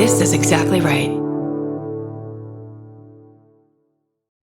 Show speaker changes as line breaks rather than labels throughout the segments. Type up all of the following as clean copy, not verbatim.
This is exactly right.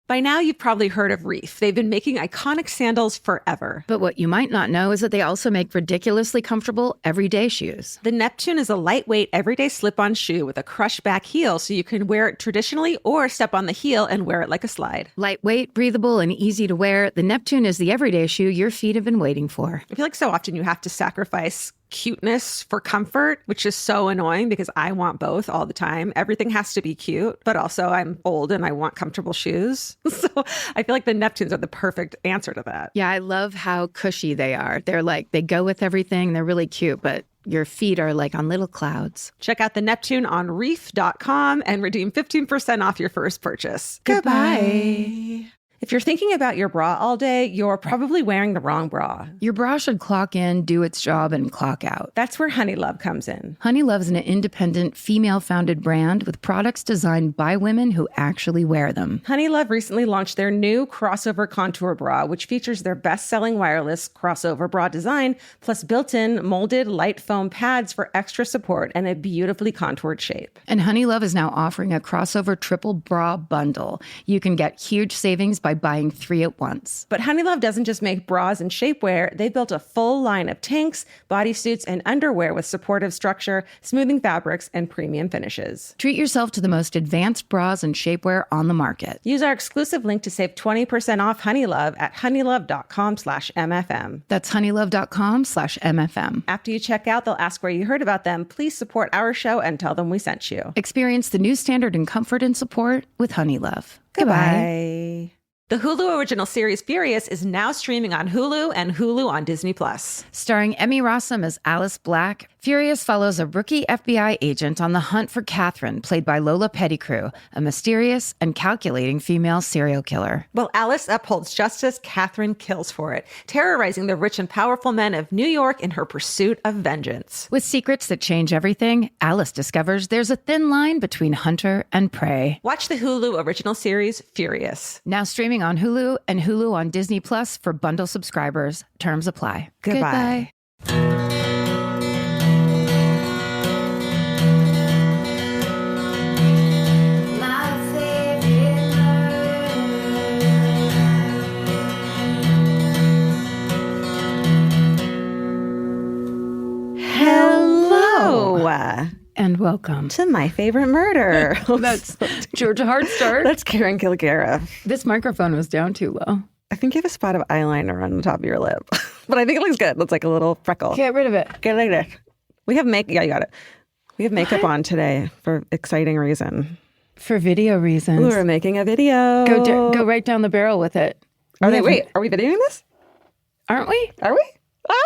By now, you've probably heard of Reef. They've been making iconic sandals forever.
But what you might not know is that they also make ridiculously comfortable everyday shoes.
The Neptune is a lightweight, everyday slip-on shoe with a crushed back heel, so you can wear it traditionally or step on the heel and wear it like a slide.
Lightweight, breathable, and easy to wear, the Neptune is the everyday shoe your feet have been waiting for.
I feel like so often you have to sacrifice cuteness for comfort, which is so annoying because I want both all the time. Everything has to be cute, but also I'm old and I want comfortable shoes. So I feel like the Neptunes are the perfect answer to that.
Yeah, I love how cushy they are. They're like, they go with everything. They're really cute, but your feet are like on little clouds.
Check out the Neptune on reef.com and redeem 15% off your first purchase.
Goodbye.
If you're thinking about your bra all day, you're probably wearing the wrong bra.
Your bra should clock in, do its job, and clock out.
That's where Honeylove comes in.
Honeylove is an independent, female-founded brand with products designed by women who actually wear them.
Honeylove recently launched their new crossover contour bra, which features their best-selling wireless crossover bra design, plus built-in molded light foam pads for extra support and a beautifully contoured shape.
And Honeylove is now offering a crossover triple bra bundle. You can get huge savings by buying 3 at once.
But Honeylove doesn't just make bras and shapewear. They built a full line of tanks, bodysuits, and underwear with supportive structure, smoothing fabrics, and premium finishes.
Treat yourself to the most advanced bras and shapewear on the market.
Use our exclusive link to save 20% off Honeylove at honeylove.com/MFM.
That's honeylove.com/MFM.
After you check out, they'll ask where you heard about them. Please support our show and tell them we sent you.
Experience the new standard in comfort and support with Honeylove.
Goodbye. The Hulu original series Furious is now streaming on Hulu and Hulu on Disney+.
Starring Emmy Rossum as Alice Black, Furious follows a rookie FBI agent on the hunt for Catherine, played by Lola Pettigrew, a mysterious and calculating female serial killer.
While Alice upholds justice, Catherine kills for it, terrorizing the rich and powerful men of New York in her pursuit of vengeance.
With secrets that change everything, Alice discovers there's a thin line between hunter and prey.
Watch the Hulu original series Furious.
Now streaming on Hulu and Hulu on Disney Plus for bundle subscribers. Terms apply.
Goodbye. Hello.
And welcome
To My Favorite Murder.
That's Georgia Hardstark.
That's Karen Kilgariff.
This microphone was down too low.
I think you have a spot of eyeliner on the top of your lip. But I think it looks good. It looks like a little freckle.
Get rid of it.
Get rid of it. We have Yeah, you got it. We have makeup on today for exciting reason.
For video reasons.
We're making a video.
Go right down the barrel with it.
Are we videoing this?
Aren't we?
Are we?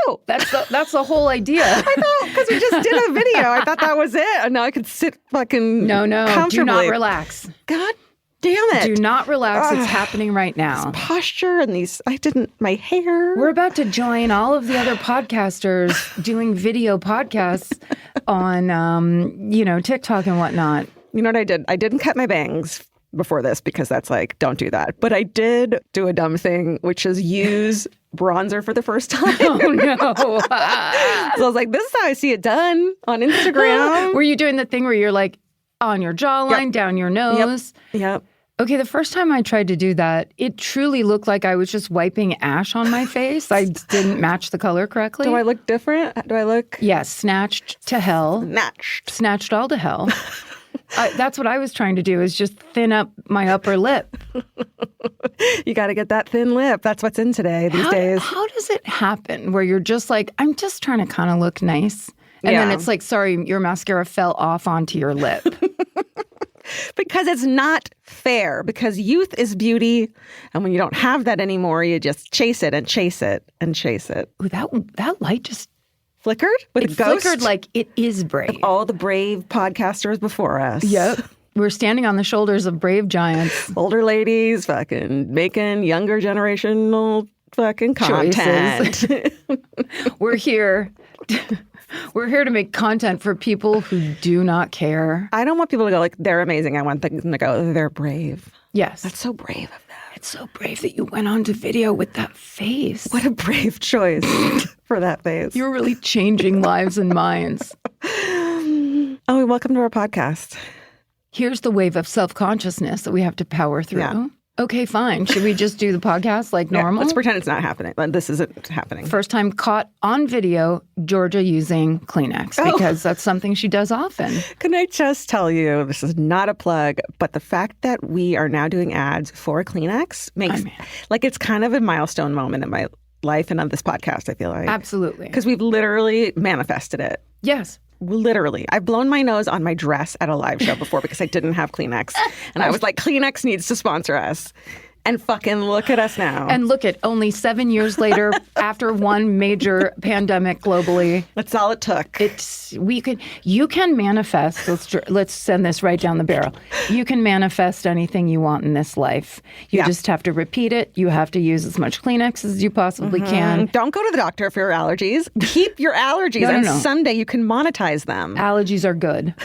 Oh,
That's the whole idea.
I thought because we just did a video. I thought that was it. And now I could sit fucking
No. Do not relax.
God damn it.
Do not relax. It's happening right now.
Posture and my hair.
We're about to join all of the other podcasters doing video podcasts on, TikTok and whatnot.
You know what I did? I didn't cut my bangs before this because that's like, don't do that. But I did do a dumb thing, which is use bronzer for the first time.
Oh, no.
So I was like, this is how I see it done on Instagram.
Were you doing the thing where you're like on your jawline, down your nose?
Yep.
Okay, the first time I tried to do that, it truly looked like I was just wiping ash on my face. I didn't match the color correctly.
Do I look different? Do I look?
Yes, snatched to hell.
Snatched
all to hell. That's what I was trying to do, is just thin up my upper lip.
You got to get that thin lip. That's what's in today these days.
How does it happen where you're just like, I'm just trying to kind of look nice? And then it's like, sorry, your mascara fell off onto your lip.
Because it's not fair. Because youth is beauty. And when you don't have that anymore, you just chase it and chase it and chase it.
Ooh, that light just
flickered with a ghost.
Flickered like it is brave.
All the brave podcasters before us.
Yep. We're standing on the shoulders of brave giants.
Older ladies fucking making younger generational fucking content.
We're here. We're here to make content for people who do not care.
I don't want people to go like, they're amazing. I want them to go, they're brave.
Yes.
That's so brave of them.
It's so brave that you went on to video with that face.
What a brave choice for that face.
You're really changing lives and minds.
Oh, welcome to our podcast.
Here's the wave of self-consciousness that we have to power through.
Yeah.
Okay, fine. Should we just do the podcast like normal?
Let's pretend it's not happening. This isn't happening.
First time caught on video, Georgia using Kleenex, because that's something she does often.
Can I just tell you, this is not a plug, but the fact that we are now doing ads for Kleenex makes, it's kind of a milestone moment in my life and on this podcast, I feel like.
Absolutely.
Because we've literally manifested it.
Yes.
Literally. I've blown my nose on my dress at a live show before because I didn't have Kleenex. And I was like, Kleenex needs to sponsor us. And fucking look at us now.
And look at only 7 years later, after one major pandemic globally.
That's all it took.
You can manifest. Let's send this right down the barrel. You can manifest anything you want in this life. You just have to repeat it. You have to use as much Kleenex as you possibly can.
Don't go to the doctor for your allergies. Keep your allergies, and someday you can monetize them.
Allergies are good.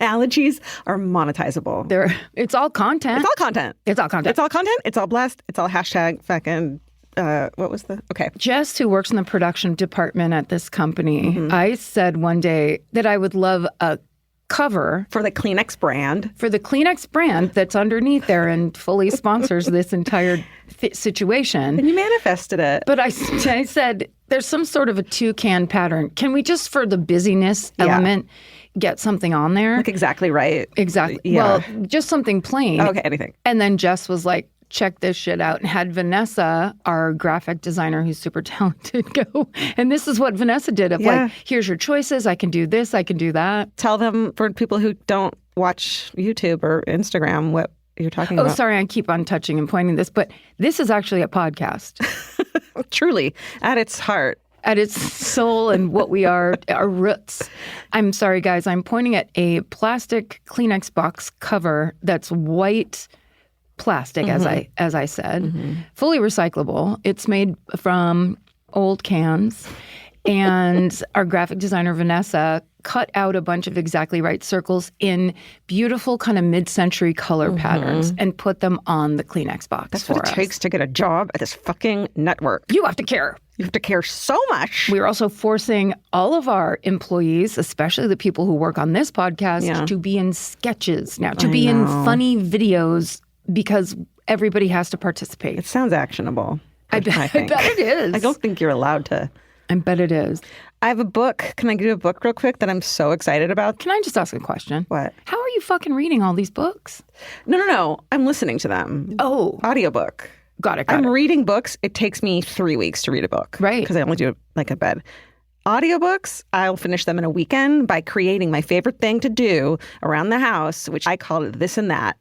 Allergies are monetizable.
It's all content.
It's all content.
It's all content.
It's all content. It's all blessed. It's all hashtag fucking, what was the, okay.
Jess, who works in the production department at this company, I said one day that I would love a cover.
For the Kleenex brand.
For the Kleenex brand that's underneath there and fully sponsors this entire situation.
And you manifested it.
But I said, there's some sort of a toucan pattern. Can we just, for the busyness element, get something on there?
Like exactly right.
Exactly.
Yeah.
Well, just something plain.
Okay, anything.
And then Jess was like, check this shit out. And had Vanessa, our graphic designer who's super talented, go. And this is what Vanessa did like, here's your choices. I can do this. I can do that.
Tell them, for people who don't watch YouTube or Instagram, what you're talking about.
Oh, sorry. I keep on touching and pointing this, but this is actually a podcast.
Truly, at its heart.
At its soul and what we are, our roots. I'm sorry, guys. I'm pointing at a plastic Kleenex box cover that's white plastic, as I said, fully recyclable. It's made from old cans. And our graphic designer, Vanessa, cut out a bunch of exactly right circles in beautiful kind of mid-century color patterns and put them on the Kleenex box.
That's what it takes to get a job at this fucking network.
You have to care.
You have to care so much.
We're also forcing all of our employees, especially the people who work on this podcast, to be in sketches now, to be in funny videos, because everybody has to participate.
It sounds actionable.
I bet it is.
I don't think you're allowed to.
I bet it is.
I have a book. Can I give you a book real quick that I'm so excited about?
Can I just ask a question?
What?
How are you fucking reading all these books?
No. I'm listening to them.
Oh.
Audiobook.
Got it.
I'm reading books. It takes me 3 weeks to read a book.
Right.
Because I only do like a bed. Audiobooks, I'll finish them in a weekend by creating my favorite thing to do around the house, which I call it this and that.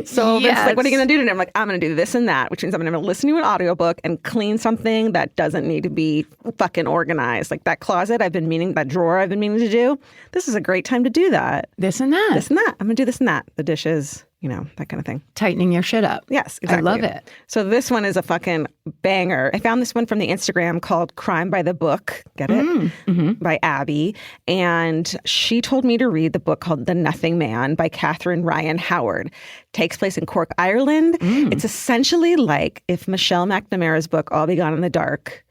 So it's like, what are you going to do today? I'm like, I'm going to do this and that, which means I'm going to listen to an audiobook and clean something that doesn't need to be fucking organized. Like that closet that drawer I've been meaning to do. This is a great time to do that.
This and that.
This and that. I'm going to do this and that. The dishes, that kind of thing.
Tightening your shit up.
Yes, exactly.
I love it.
So this one is a fucking banger. I found this one from the Instagram called Crime by the Book. Get it? By Abby. And she told me to read the book called The Nothing Man by Catherine Ryan Howard. Takes place in Cork, Ireland. It's essentially like if Michelle McNamara's book, All Be Gone in the Dark,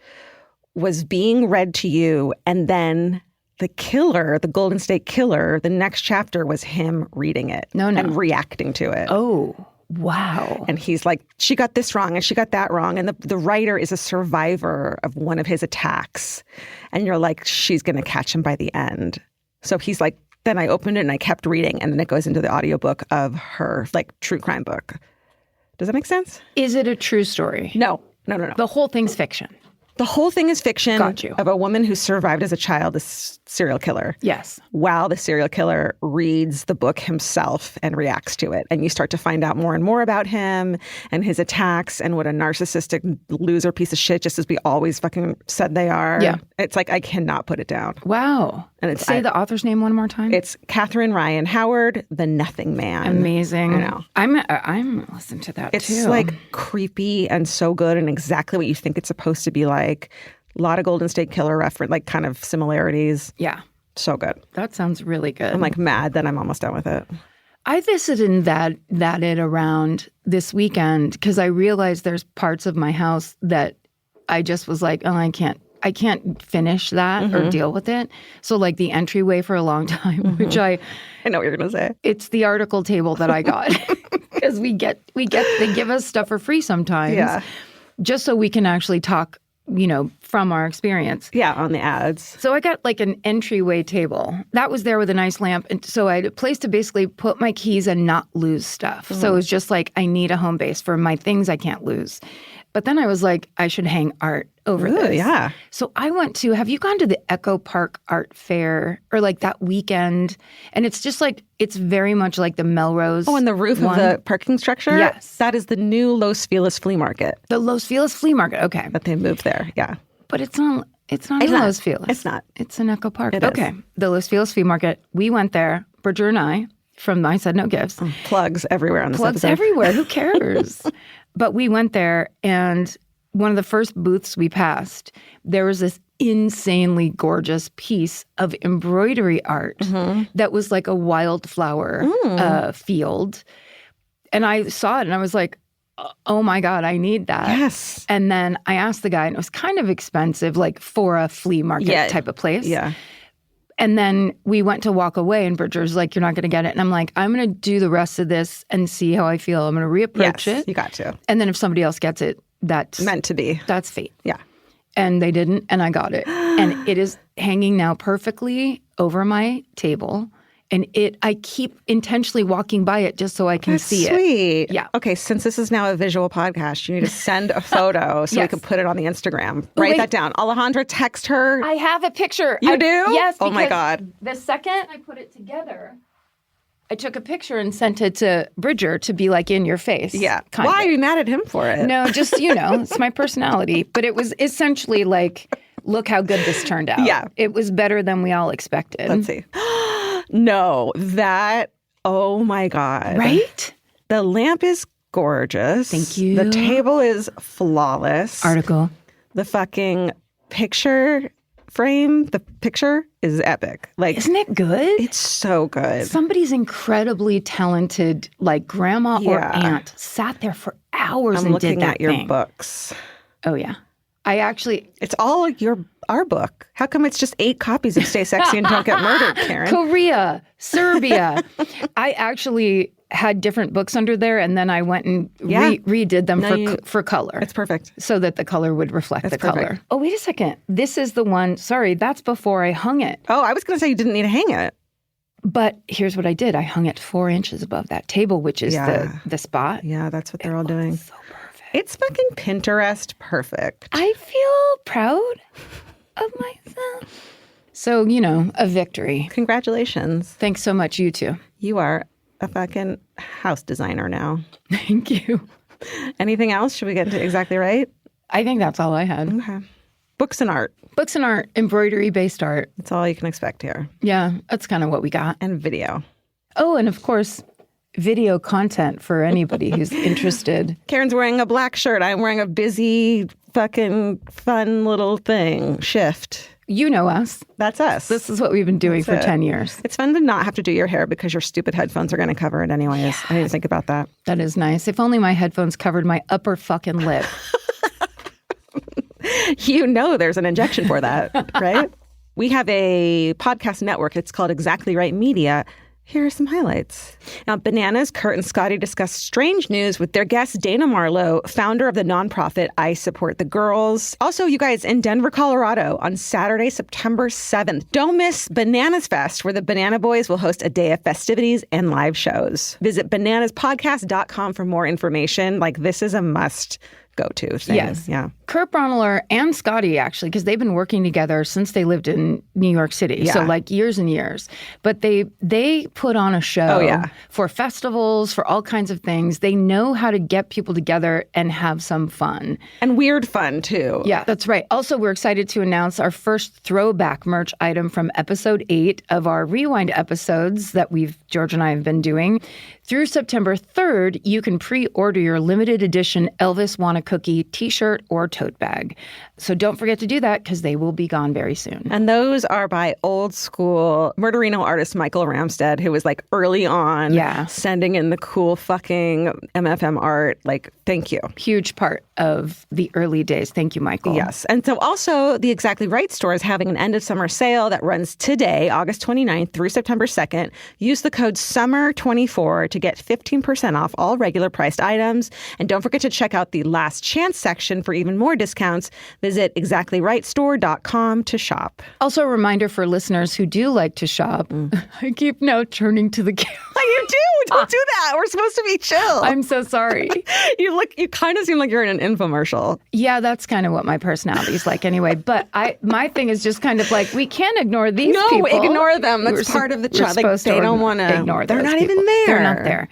was being read to you, and then the killer, the Golden State Killer, the next chapter was him reading it and reacting to it.
Oh, wow.
And he's like, she got this wrong and she got that wrong. And the writer is a survivor of one of his attacks. And you're like, she's going to catch him by the end. So he's like, then I opened it and I kept reading. And then it goes into the audiobook of her true crime book. Does that make sense?
Is it a true story?
No.
The whole thing's fiction.
The whole thing is fiction
Got you.
of a woman who survived as a child, a serial killer.
Yes.
While the serial killer reads the book himself and reacts to it. And you start to find out more and more about him and his attacks and what a narcissistic loser piece of shit, just as we always fucking said they are.
Yeah.
It's like, I cannot put it down.
Wow.
And
Say the author's name one more time.
It's Catherine Ryan Howard, The Nothing Man.
Amazing.
I know.
I'm listening to that too.
It's like creepy and so good and exactly what you think it's supposed to be like. A lot of Golden State Killer reference, like kind of similarities.
Yeah.
So good.
That sounds really good.
I'm like mad that I'm almost done with it.
I visited that around this weekend because I realized there's parts of my house that I just was like, oh, I can't I can't finish that or deal with it. So like the entryway for a long time, which
I know what you're going to say.
It's the article table that I got because they give us stuff for free sometimes.
Yeah.
Just so we can actually talk, from our experience.
Yeah, on the ads.
So I got like an entryway table. That was there with a nice lamp. And so I had a place to basically put my keys and not lose stuff. So it was just like, I need a home base for my things I can't lose. But then I was like, I should hang art over this.
Yeah.
So I went to, have you gone to the Echo Park Art Fair or like that weekend? And it's just like, it's very much like the Melrose.
Oh, and the roof of the parking structure?
Yes.
That is the new Los Feliz flea market.
The Los Feliz flea market. Okay.
But they moved there. Yeah.
But it's not in Los Feliz.
It's not.
It's in Echo Park.
It is.
Okay. The Los Feliz flea market. We went there, Bridger and I, from I Said No Gifts.
Plugs everywhere on this
Plugs
episode.
everywhere. Who cares? But we went there, and one of the first booths we passed, there was this insanely gorgeous piece of embroidery art that was like a wildflower field. And I saw it, and I was like, oh my God, I need that.
Yes.
And then I asked the guy, and it was kind of expensive, like for a flea market type of place.
Yeah.
And then we went to walk away, and Bridger's like, you're not going to get it. And I'm like, I'm going to do the rest of this and see how I feel. I'm going to reapproach it.
You got to.
And then if somebody else gets it, that's
meant to be.
That's fate.
Yeah.
And they didn't, and I got it. And it is hanging now perfectly over my table. And I keep intentionally walking by it just so I can see it.
Sweet.
Yeah.
Okay, since this is now a visual podcast, you need to send a photo so we can put it on the Instagram. Write that down. Alejandra, text her.
I have a picture.
You do?
Yes.
Oh my God.
The second I put it together, I took a picture and sent it to Bridger to be like in your face.
Yeah. Why are you mad at him for it?
No, just, it's my personality. But it was essentially like, look how good this turned out.
Yeah.
It was better than we all expected.
Let's see. No, oh my God.
Right?
The lamp is gorgeous.
Thank you.
The table is flawless.
Article.
The fucking picture frame, the picture is epic. Like,
isn't it good?
It's so good.
Somebody's incredibly talented, like grandma or aunt, sat there for hours and did that thing. I'm looking at
your books.
Oh, yeah.
It's all our book. How come it's just 8 copies of Stay Sexy and Don't Get Murdered, Karen?
Korea, Serbia. I actually had different books under there, and then I went and redid them for color.
It's perfect.
So that the color would reflect the color. Oh, wait a second. This is the one. Sorry, that's before I hung it.
Oh, I was going to say you didn't need to hang it.
But here's what I did. I hung it 4 inches above that table, which is the spot.
Yeah, that's what they're all doing.
So perfect.
It's fucking Pinterest perfect.
I feel proud of myself. So, a victory.
Congratulations.
Thanks so much, you two.
You are a fucking house designer now.
Thank you.
Anything else? Should we get into Exactly Right?
I think that's all I had.
Okay. Books and art.
Books and art, embroidery-based art.
That's all you can expect here.
Yeah, that's kind of what we got.
And video.
Oh, and of course, video content for anybody who's interested.
Karen's wearing a black shirt. I'm wearing a busy, fucking fun little thing. Shift.
You know us.
That's us.
This is what we've been doing for 10 years.
It's fun to not have to do your hair because your stupid headphones are going to cover it anyways. Yeah. I didn't think about that.
That is nice. If only my headphones covered my upper fucking lip.
There's an injection for that, right? We have a podcast network. It's called Exactly Right Media. Here are some highlights. Now, Bananas, Kurt, and Scotty discuss strange news with their guest, Dana Marlowe, founder of the nonprofit I Support the Girls. Also, you guys, in Denver, Colorado, on Saturday, September 7th, don't miss Bananas Fest, where the Banana Boys will host a day of festivities and live shows. Visit bananaspodcast.com for more information. Like, this is a must go-to thing.
Yes.
Yeah.
Kurt Braunohler and Scotty, actually, because they've been working together since they lived in New York City. Yeah. So like years and years. But they put on a show for festivals, for all kinds of things. They know how to get people together and have some fun. And
weird fun, too.
Yeah, that's right. Also, we're excited to announce our first throwback merch item from episode 8 of our Rewind episodes that George and I have been doing. Through September 3rd, you can pre-order your limited edition Elvis Wanna Cookie t-shirt or tote bag. So don't forget to do that because they will be gone very soon.
And those are by old school Murderino artist Michael Ramstead, who was like early on sending in the cool fucking MFM art. Like, thank you.
Huge part of the early days. Thank you, Michael.
Yes. And so also the Exactly Right store is having an end of summer sale that runs today, August 29th through September 2nd. Use the code SUMMER24 to get 15% off all regular priced items. And don't forget to check out the last chance section for even more discounts. Visit exactlyrightstore.com to shop.
Also, a reminder for listeners who do like to shop. I keep now turning to the camera.
You do. Don't do that. We're supposed to be chill.
I'm so sorry.
You kind of seem like you're in an infomercial.
Yeah, that's kind of what my personality is like anyway. But my thing is just kind of like, we can't ignore these people.
No, ignore them. That's part of the job. Like, they don't want to
ignore
They're not
people.
even there.
They're not there.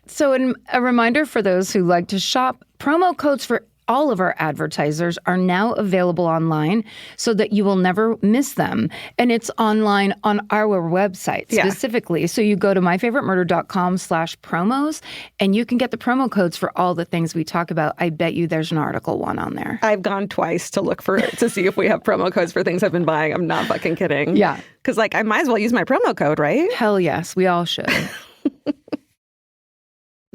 So a reminder for those who like to shop, promo codes for all of our advertisers are now available online so that you will never miss them. And it's online on our website specifically. So you go to myfavoritemurder.com/promos and you can get the promo codes for all the things we talk about. I bet you there's an article one on there.
I've gone twice to look for it to see if we have promo codes for things I've been buying. I'm not fucking kidding.
Yeah.
Because I might as well use my promo code, right?
Hell yes, we all should.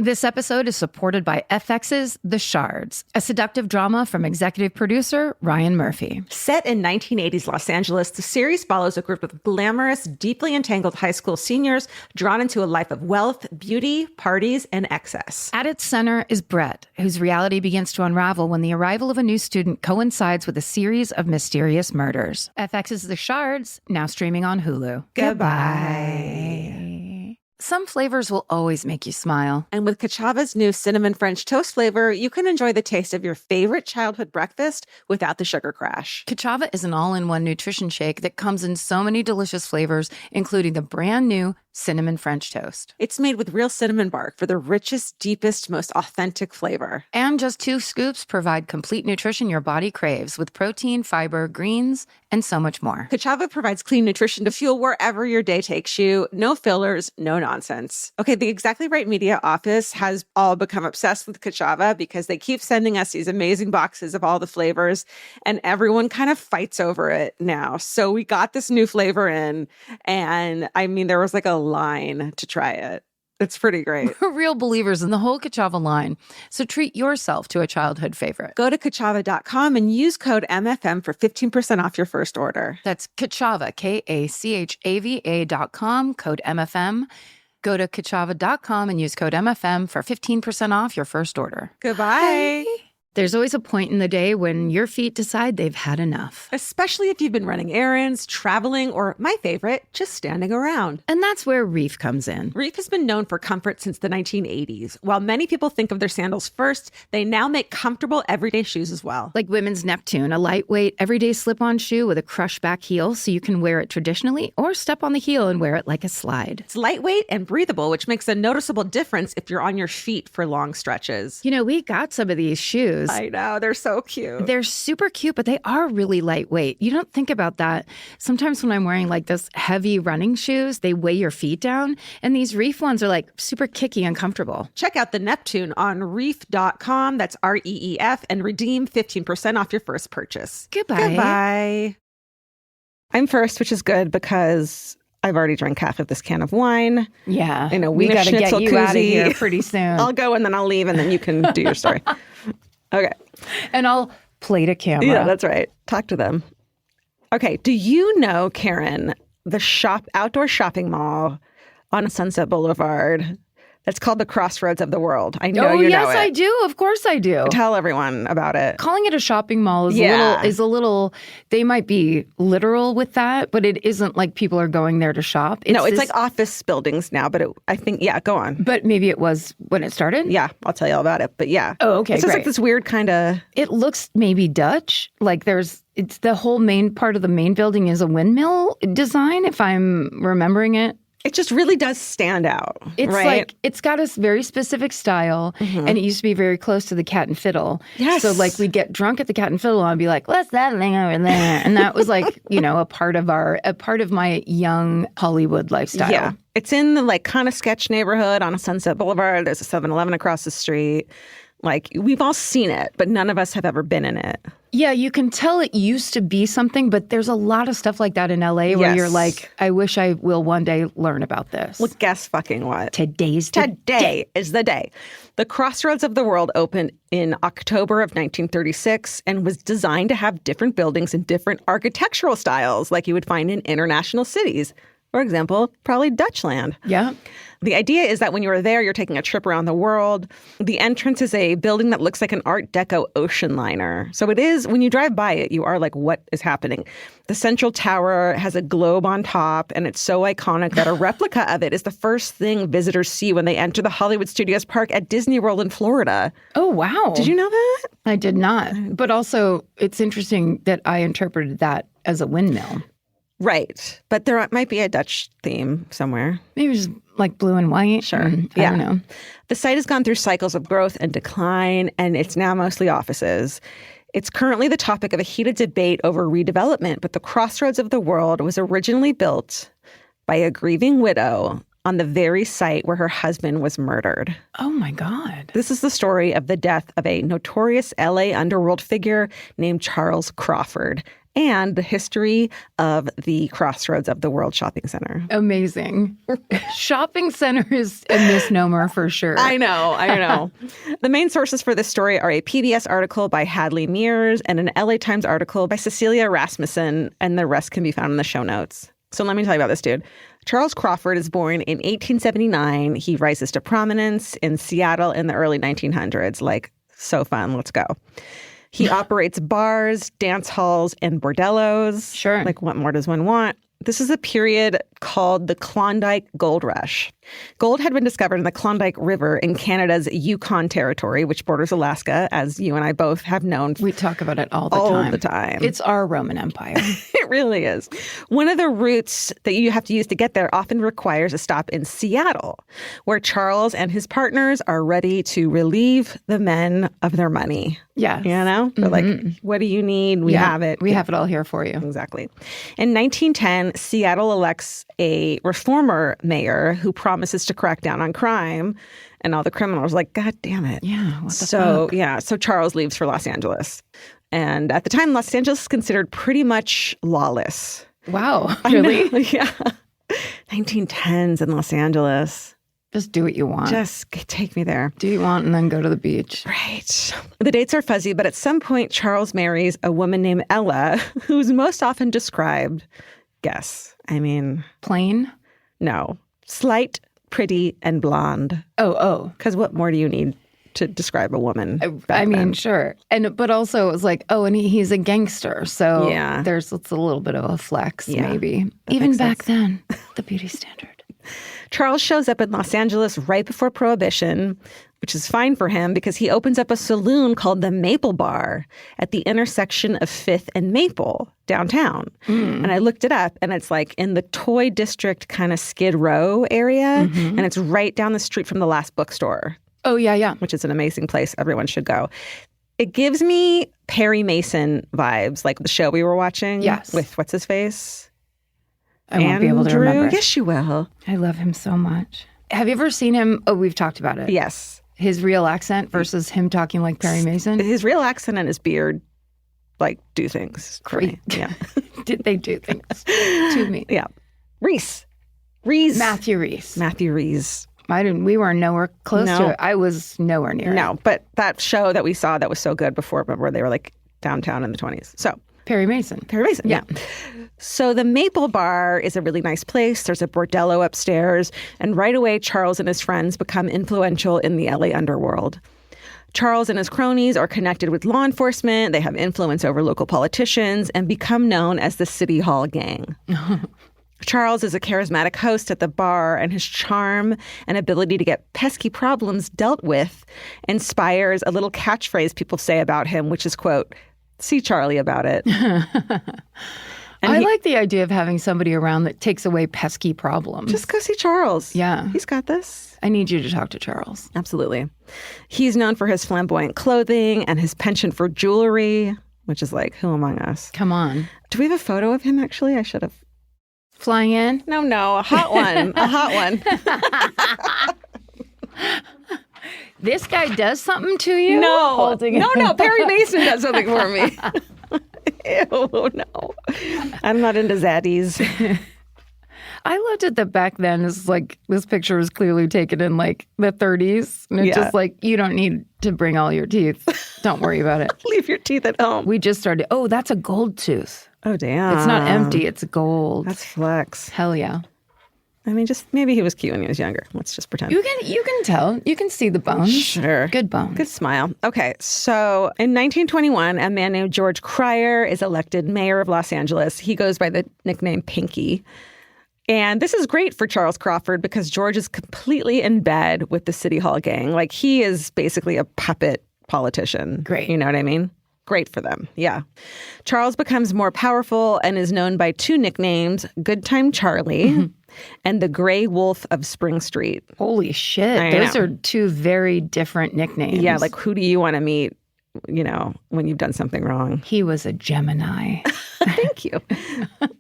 This episode is supported by FX's The Shards, a seductive drama from executive producer Ryan Murphy.
Set in 1980s Los Angeles, the series follows a group of glamorous, deeply entangled high school seniors drawn into a life of wealth, beauty, parties, and excess.
At its center is Brett, whose reality begins to unravel when the arrival of a new student coincides with a series of mysterious murders. FX's The Shards, now streaming on Hulu.
Goodbye.
Some flavors will always make you smile.
And with Kachava's new cinnamon French toast flavor, you can enjoy the taste of your favorite childhood breakfast without the sugar crash.
Kachava is an all-in-one nutrition shake that comes in so many delicious flavors, including the brand new cinnamon French toast.
It's made with real cinnamon bark for the richest, deepest, most authentic flavor.
And just 2 scoops provide complete nutrition your body craves with protein, fiber, greens, and so much more.
Kachava provides clean nutrition to fuel wherever your day takes you. No fillers, no nonsense. Okay, the Exactly Right Media office has all become obsessed with Kachava because they keep sending us these amazing boxes of all the flavors, and everyone kind of fights over it now. So we got this new flavor in, and I mean, there was like a line to try it. It's pretty great.
We're real believers in the whole Kachava line, so treat yourself to a childhood favorite.
Go to Kachava.com and use code MFM for 15% off your first order.
That's Kachava, Kachava.com, code MFM. Go to Kachava.com and use code MFM for 15% off your first order.
Goodbye.
Bye. There's always a point in the day when your feet decide they've had enough.
Especially if you've been running errands, traveling, or my favorite, just standing around.
And that's where Reef comes in.
Reef has been known for comfort since the 1980s. While many people think of their sandals first, they now make comfortable everyday shoes as well.
Like women's Neptune, a lightweight, everyday slip-on shoe with a crush back heel so you can wear it traditionally or step on the heel and wear it like a slide.
It's lightweight and breathable, which makes a noticeable difference if you're on your feet for long stretches.
You know, we got some of these shoes.
I know, they're so cute.
They're super cute, but they are really lightweight. You don't think about that. Sometimes when I'm wearing like this heavy running shoes, they weigh your feet down. And these Reef ones are like super kicky and comfortable.
Check out the Neptune on reef.com. That's REEF, and redeem 15% off your first purchase.
Goodbye.
Goodbye. I'm first, which is good because I've already drank half of this can of wine.
Yeah.
You know,
we got to get you out of here pretty soon.
I'll go and then I'll leave and then you can do your story. Okay.
And I'll plate a camera.
Yeah, that's right. Talk to them. Okay. Do you know, Karen, the outdoor shopping mall on Sunset Boulevard that's called the Crossroads of the World? I know you know
yes,
it.
I do. Of course I do.
Tell everyone about it.
Calling it a shopping mall is a little, they might be literal with that, but it isn't like people are going there to shop.
It's like office buildings now, but I think, go on.
But maybe it was when it started?
Yeah, I'll tell you all about it, but yeah.
Oh, okay,
It's just like this weird kind of...
It looks maybe Dutch, like it's the whole main part of the main building is a windmill design, if I'm remembering it.
It just really does stand out.
It's
right?
like, it's got a very specific style, and it used to be very close to the Cat and Fiddle.
Yes.
So like we'd get drunk at the Cat and Fiddle and I'd be like, what's that thing over there? And that was like, a part of my young Hollywood lifestyle.
Yeah. It's in the like kind of sketch neighborhood on a Sunset Boulevard. There's a 7-Eleven across the street. Like we've all seen it, but none of us have ever been in it.
Yeah, you can tell it used to be something, but there's a lot of stuff like that in LA where you're like, I wish I will one day learn about this.
Well, guess fucking what?
Today
is the day. The Crossroads of the World opened in October of 1936 and was designed to have different buildings and different architectural styles like you would find in international cities. For example, probably Dutchland.
Yeah.
The idea is that when you are there, you're taking a trip around the world. The entrance is a building that looks like an Art Deco ocean liner. So it is, when you drive by it, you are like, what is happening? The central tower has a globe on top, and it's so iconic that a replica of it is the first thing visitors see when they enter the Hollywood Studios Park at Disney World in Florida.
Oh, wow.
Did you know that?
I did not. But also, it's interesting that I interpreted that as a windmill.
Right. But there might be a Dutch theme somewhere.
Maybe just like blue and white.
Sure.
I don't know.
The site has gone through cycles of growth and decline, and it's now mostly offices. It's currently the topic of a heated debate over redevelopment, but the Crossroads of the World was originally built by a grieving widow on the very site where her husband was murdered.
Oh, my God.
This is the story of the death of a notorious LA underworld figure named Charles Crawford, and the history of the Crossroads of the World Shopping Center.
Amazing. Shopping center is a misnomer for sure.
I know. The main sources for this story are a PBS article by Hadley Mears and an LA Times article by Cecilia Rasmussen, and the rest can be found in the show notes. So let me tell you about this dude. Charles Crawford is born in 1879. He rises to prominence in Seattle in the early 1900s. Like, so fun. Let's go. He operates bars, dance halls, and bordellos.
Sure.
Like, what more does one want? This is a period called the Klondike Gold Rush. Gold had been discovered in the Klondike River in Canada's Yukon Territory, which borders Alaska, as you and I both have known.
We talk about it all the time. It's our Roman Empire.
It really is. One of the routes that you have to use to get there often requires a stop in Seattle, where Charles and his partners are ready to relieve the men of their money.
Yeah.
You know? They're like, what do you need? We have it.
We have it all here for you.
Exactly. In 1910, Seattle elects a reformer mayor who promises to crack down on crime, and all the criminals are like, God damn it.
Yeah. What the fuck?
Yeah. So Charles leaves for Los Angeles. And at the time, Los Angeles is considered pretty much lawless.
Wow. Really?
Yeah. 1910s in Los Angeles.
Just do what you want.
Just take me there.
Do what you want and then go to the beach.
Right. The dates are fuzzy, but at some point, Charles marries a woman named Ella, who's most often described, guess,
plain?
No. Slight, pretty, and blonde.
Oh.
Because what more do you need to describe a woman?
Sure. But also it was like, and he's a gangster. So
yeah.
It's a little bit of a flex, maybe.
That
even
makes
back
sense.
then, the beauty standard.
Charles shows up in Los Angeles right before Prohibition, which is fine for him because he opens up a saloon called the Maple Bar at the intersection of 5th and Maple downtown. And I looked it up, and it's like in the Toy District kind of Skid Row area, and it's right down the street from the last bookstore.
Oh, yeah.
Which is an amazing place. Everyone should go. It gives me Perry Mason vibes, like the show we were watching.
Yes.
With what's his face?
I won't be able to remember.
Yes, you will.
I love him so much. Have you ever seen him? Oh, we've talked about it.
Yes.
His real accent versus him talking like Perry Mason?
His real accent and his beard, do things.
Great.
Yeah.
Did they do things to me?
Yeah. Reese.
Matthew Reese. We were nowhere close to it. I was nowhere near it.
No, but that show that we saw that was so good before, remember, they were like downtown in the 20s. So
Perry Mason,
yeah. So the Maple Bar is a really nice place. There's a bordello upstairs. And right away, Charles and his friends become influential in the LA underworld. Charles and his cronies are connected with law enforcement. They have influence over local politicians and become known as the City Hall Gang. Charles is a charismatic host at the bar, and his charm and ability to get pesky problems dealt with inspires a little catchphrase people say about him, which is, quote, see Charlie about it.
I like the idea of having somebody around that takes away pesky problems.
Just go see Charles.
Yeah.
He's got this.
I need you to talk to Charles.
Absolutely. He's known for his flamboyant clothing and his penchant for jewelry, which is like, who among us?
Come on.
Do we have a photo of him, actually? I should have.
Flying in?
No, a hot one. A hot one.
This guy does something to you?
No, Perry Mason does something for me. Ew, no. I'm not into zaddies.
I loved it that back then is like this picture was clearly taken in like the 30s. And it's just like, you don't need to bring all your teeth. Don't worry about it.
Leave your teeth at home.
We just started. Oh, that's a gold tooth.
Oh, damn.
It's not empty. It's gold.
That's flex.
Hell yeah.
I mean, just maybe he was cute when he was younger. Let's just pretend.
You can tell. You can see the bones.
Sure.
Good bones.
Good smile. Okay, so in 1921, a man named George Cryer is elected mayor of Los Angeles. He goes by the nickname Pinky. And this is great for Charles Crawford because George is completely in bed with the City Hall gang. Like, he is basically a puppet politician.
Great.
You know what I mean? Great for them. Yeah. Charles becomes more powerful and is known by two nicknames, Good Time Charlie and the Gray Wolf of Spring Street.
Holy shit. Those are two very different nicknames.
Yeah, like who do you want to meet, you know, when you've done something wrong?
He was a Gemini.
Thank you.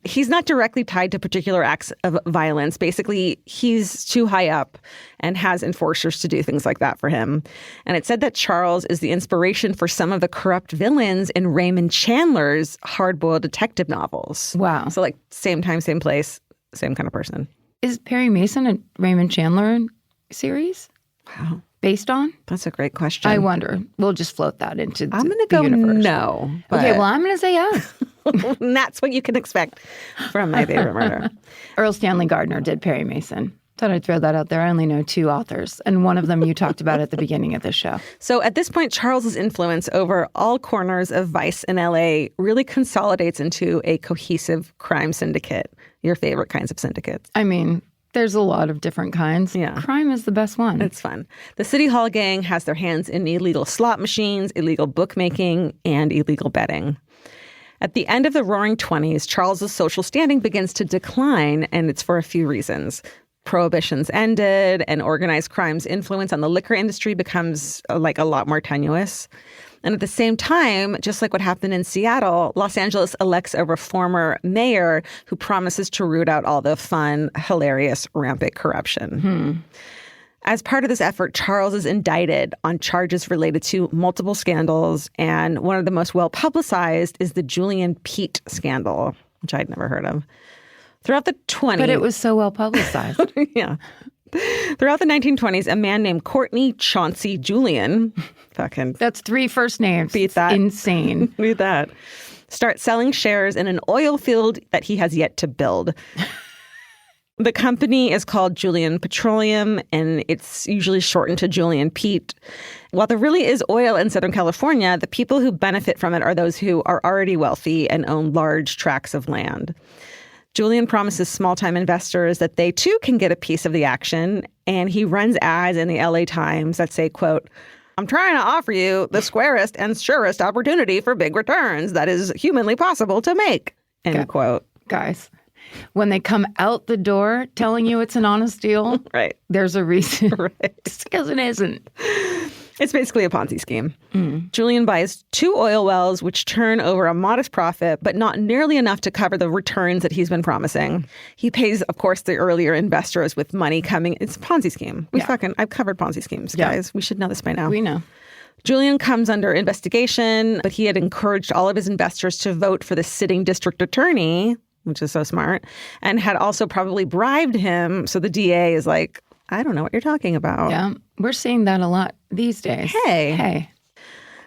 He's not directly tied to particular acts of violence. Basically, he's too high up and has enforcers to do things like that for him. And it said that Charles is the inspiration for some of the corrupt villains in Raymond Chandler's hard-boiled detective novels.
Wow.
So like same time, same place, same kind of person.
Is Perry Mason a Raymond Chandler series?
Wow.
Based on?
That's a great question.
I wonder. We'll just float that into the
I'm going to go
universe.
no.
Okay, well, I'm going to say yes.
And that's what you can expect from My Favorite Murder.
Earl Stanley Gardner did Perry Mason. Thought I'd throw that out there. I only know two authors, and one of them you talked about at the beginning of the show.
So at this point, Charles's influence over all corners of vice in L.A. really consolidates into a cohesive crime syndicate. Your favorite kinds of syndicates.
I mean, there's a lot of different kinds.
Yeah.
Crime is the best one.
It's fun. The City Hall gang has their hands in illegal slot machines, illegal bookmaking, and illegal betting. At the end of the Roaring '20s, Charles's social standing begins to decline, and it's for a few reasons. Prohibition's ended, and organized crime's influence on the liquor industry becomes like a lot more tenuous. And at the same time, just like what happened in Seattle, Los Angeles elects a reformer mayor who promises to root out all the fun, hilarious, rampant corruption. As part of this effort, Charles is indicted on charges related to multiple scandals, and one of the most well-publicized is the Julian Pete scandal, which I'd never heard of. Throughout the 20s...
But it was so well-publicized.
Yeah. Throughout the 1920s, a man named Courtney Chauncey Julian, fucking...
That's three first names.
Beat that.
Insane.
Beat that. Start selling shares in an oil field that he has yet to build. The company is called Julian Petroleum, and it's usually shortened to Julian Pete. While there really is oil in Southern California, the people who benefit from it are those who are already wealthy and own large tracts of land. Julian promises small-time investors that they, too, can get a piece of the action, and he runs ads in the LA Times that say, quote, "I'm trying to offer you the squarest and surest opportunity for big returns that is humanly possible to make," end quote.
Guys, when they come out the door telling you it's an honest deal,
right,
there's a reason.
Right.
It's because it isn't.
It's basically a Ponzi scheme. Julian buys 2 oil wells, which turn over a modest profit, but not nearly enough to cover the returns that he's been promising. He pays, of course, the earlier investors with money coming. It's a Ponzi scheme. I've covered Ponzi schemes, guys. We should know this by now.
We know.
Julian comes under investigation, but he had encouraged all of his investors to vote for the sitting district attorney, which is so smart, and had also probably bribed him. So the DA is like, I don't know what you're talking about.
Yeah, we're seeing that a lot these days.
Hey.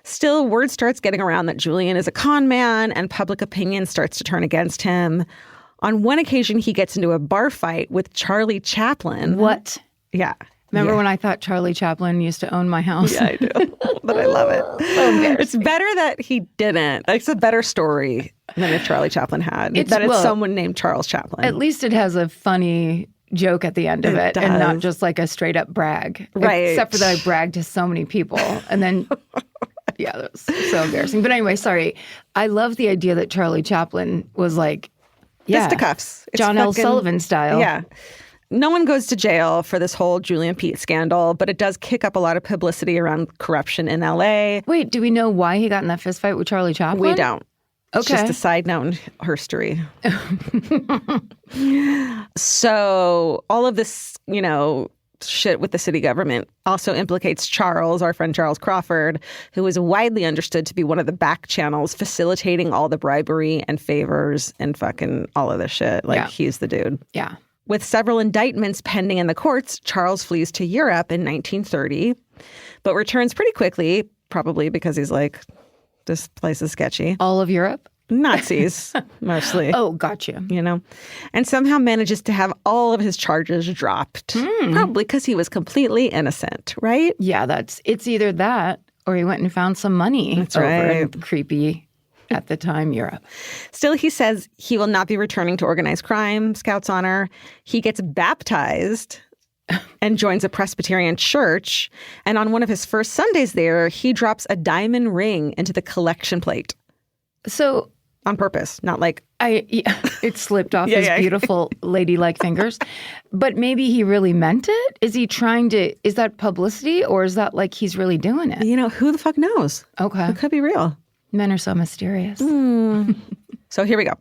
Still, word starts getting around that Julian is a con man, and public opinion starts to turn against him. On one occasion, he gets into a bar fight with Charlie Chaplin.
What?
Yeah.
Remember when I thought Charlie Chaplin used to own my house?
Yeah, I do. But I love it. It's better that he didn't. It's a better story than if Charlie Chaplin had. It's someone named Charles Chaplin.
At least it has a funny joke at the end of it and not just like a straight up brag.
Right.
Except for that I bragged to so many people. And then, yeah, that was so embarrassing. But anyway, sorry. I love the idea that Charlie Chaplin was like,
fisticuffs.
John L. Sullivan style.
Yeah. No one goes to jail for this whole Julian Pete scandal, but it does kick up a lot of publicity around corruption in L.A.
Wait, do we know why he got in that fist fight with Charlie Chaplin?
We don't. It's
Okay.
just a side note in herstory. So all of this, shit with the city government also implicates Charles, our friend Charles Crawford, who is widely understood to be one of the back channels facilitating all the bribery and favors and fucking all of this shit. Like, he's the dude.
Yeah.
With several indictments pending in the courts, Charles flees to Europe in 1930, but returns pretty quickly, probably because he's like, this place is sketchy.
All of Europe?
Nazis, mostly.
Oh, gotcha.
You know, and somehow manages to have all of his charges dropped, probably because he was completely innocent, right?
Yeah, it's either that or he went and found some money over in creepy, at the time, Europe.
Still, he says he will not be returning to organized crime, Scout's honor. He gets baptized and joins a Presbyterian church. And on one of his first Sundays there, he drops a diamond ring into the collection plate.
So...
on purpose, not like...
it slipped off his beautiful ladylike fingers. But maybe he really meant it? Is he trying to... is that publicity or is that like he's really doing it?
You know, who the fuck knows?
Okay.
It could be real.
Men are so mysterious.
So here we go.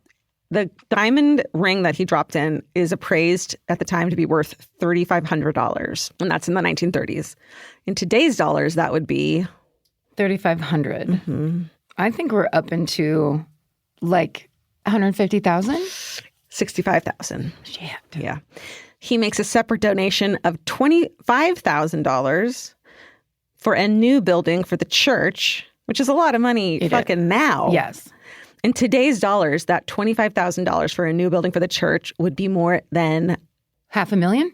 The diamond ring that he dropped in is appraised at the time to be worth $3,500. And that's in the 1930s. In today's dollars, that would be...
$3,500. Mm-hmm. I think we're up into... like 150,000?
65,000.
Shit.
Yeah. He makes a separate donation of $25,000 for a new building for the church, which is a lot of money now.
Yes.
In today's dollars, that $25,000 for a new building for the church would be more than
$500,000?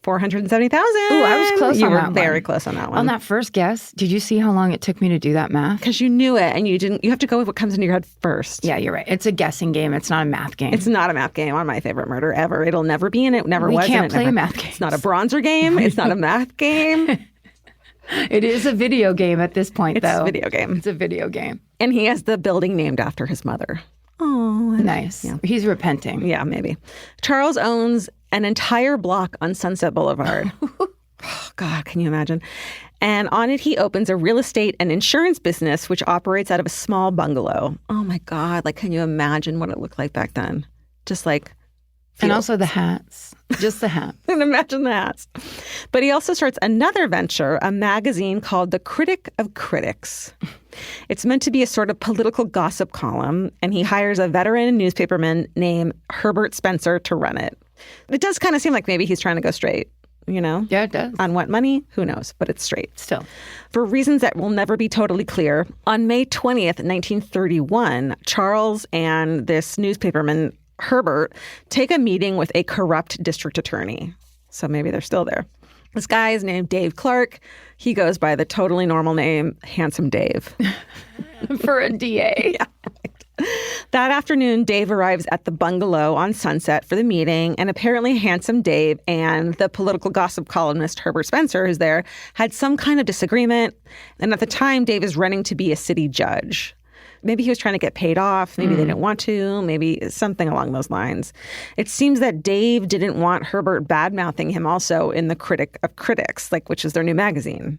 470,000.
Ooh, I was close on that one.
You were very close on that one.
On that first guess, did you see how long it took me to do that math?
Because you knew it and you didn't. You have to go with what comes into your head first.
Yeah, you're right. It's a guessing game. It's not a math game.
It's not a math game on My Favorite Murder ever. It'll never be in it. Never was.
We can't play math games.
It's not a bronzer game. It's not a math game.
It is a video game at this point, though.
It's a video game.
It's a video game.
And he has the building named after his mother. Oh,
nice. Yeah. He's repenting.
Yeah, maybe. Charles owns an entire block on Sunset Boulevard. Oh, God, can you imagine? And on it, he opens a real estate and insurance business, which operates out of a small bungalow. Oh, my God. Like, can you imagine what it looked like back then? Just like...
And also the hats. Just the hat.
And imagine the hats. But he also starts another venture, a magazine called The Critic of Critics. It's meant to be a sort of political gossip column, and he hires a veteran newspaperman named Herbert Spencer to run it. It does kind of seem like maybe he's trying to go straight, you know?
Yeah, it does.
On what money? Who knows? But it's straight.
Still.
For reasons that will never be totally clear, on May 20th, 1931, Charles and this newspaperman, Herbert, take a meeting with a corrupt district attorney. So maybe they're still there. This guy is named Dave Clark. He goes by the totally normal name, Handsome Dave.
For a DA.
Yeah. That afternoon, Dave arrives at the bungalow on Sunset for the meeting, and apparently Handsome Dave and the political gossip columnist Herbert Spencer, who's there, had some kind of disagreement. And at the time, Dave is running to be a city judge. Maybe he was trying to get paid off. Maybe they didn't want to. Maybe something along those lines. It seems that Dave didn't want Herbert bad-mouthing him also in the Critic of Critics, which is their new magazine.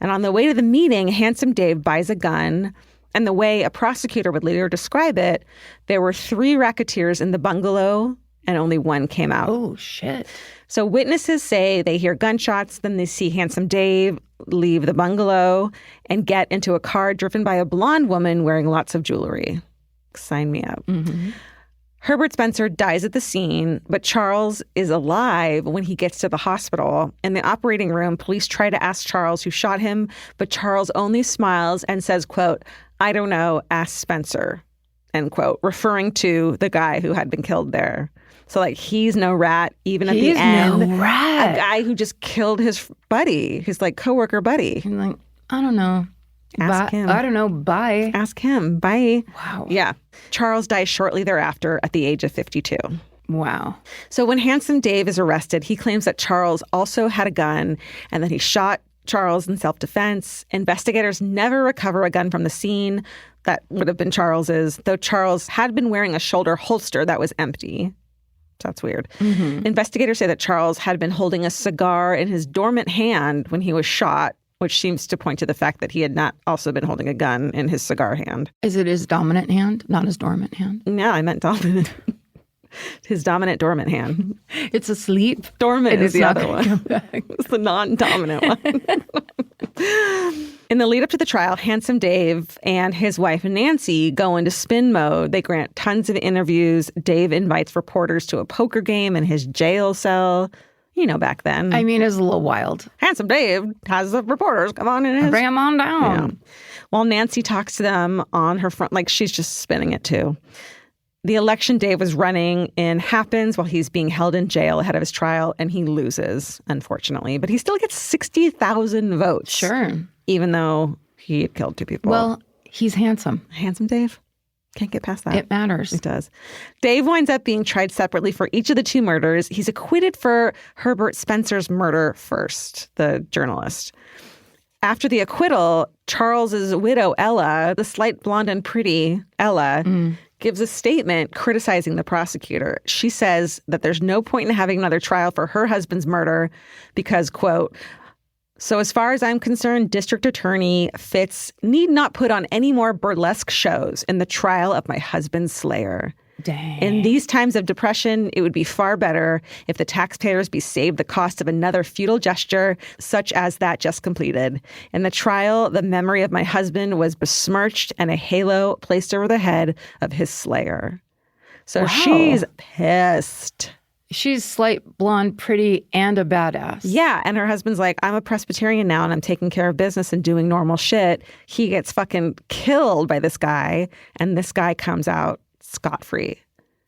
And on the way to the meeting, Handsome Dave buys a gun. And the way a prosecutor would later describe it, there were 3 racketeers in the bungalow and only 1 came out.
Oh, shit.
So witnesses say they hear gunshots, then they see Handsome Dave leave the bungalow and get into a car driven by a blonde woman wearing lots of jewelry. Sign me up. Mm-hmm. Herbert Spencer dies at the scene, but Charles is alive when he gets to the hospital. In the operating room, police try to ask Charles who shot him, but Charles only smiles and says, quote, "I don't know, ask Spencer," end quote, referring to the guy who had been killed there. So, he's no rat, even at the end.
He's no rat.
A guy who just killed his buddy, his, coworker buddy.
I'm like, I don't know.
Ask him.
I don't know. Bye.
Ask him. Bye.
Wow.
Yeah. Charles dies shortly thereafter at the age of 52.
Wow.
So when Handsome Dave is arrested, he claims that Charles also had a gun and that he shot Charles in self-defense. Investigators never recover a gun from the scene. That would have been Charles's, though Charles had been wearing a shoulder holster that was empty. That's weird. Mm-hmm. Investigators say that Charles had been holding a cigar in his dormant hand when he was shot, which seems to point to the fact that he had not also been holding a gun in his cigar hand.
Is it his dominant hand, not his dormant hand?
No, I meant dominant. His dominant dormant hand.
It's asleep.
Dormant is the
not
other
gonna
one.
come back.
It's the non-dominant one. In the lead up to the trial, Handsome Dave and his wife Nancy go into spin mode. They grant tons of interviews. Dave invites reporters to a poker game in his jail cell. You know, back then.
I mean, it's a little wild.
Handsome Dave has the reporters come on in his...
Bring them on down.
Yeah. While Nancy talks to them on her front, like she's just spinning it too. The election Dave was running in happens while he's being held in jail ahead of his trial, and he loses, unfortunately. But he still gets 60,000 votes.
Sure.
Even though he had killed 2 people.
Well, he's handsome.
Handsome Dave? Can't get past that.
It matters.
It does. Dave winds up being tried separately for each of the 2 murders. He's acquitted for Herbert Spencer's murder first, the journalist. After the acquittal, Charles's widow, Ella, the slight blonde and pretty Ella, gives a statement criticizing the prosecutor. She says that there's no point in having another trial for her husband's murder because, quote, "So as far as I'm concerned, District Attorney Fitz need not put on any more burlesque shows in the trial of my husband's slayer.
Dang.
In these times of depression, it would be far better if the taxpayers be saved the cost of another futile gesture such as that just completed. In the trial, the memory of my husband was besmirched and a halo placed over the head of his slayer." So
Wow.
she's pissed.
She's slight, blonde, pretty, and a badass.
Yeah, and her husband's like, I'm a Presbyterian now and I'm taking care of business and doing normal shit. He gets fucking killed by this guy, and this guy comes out scot-free.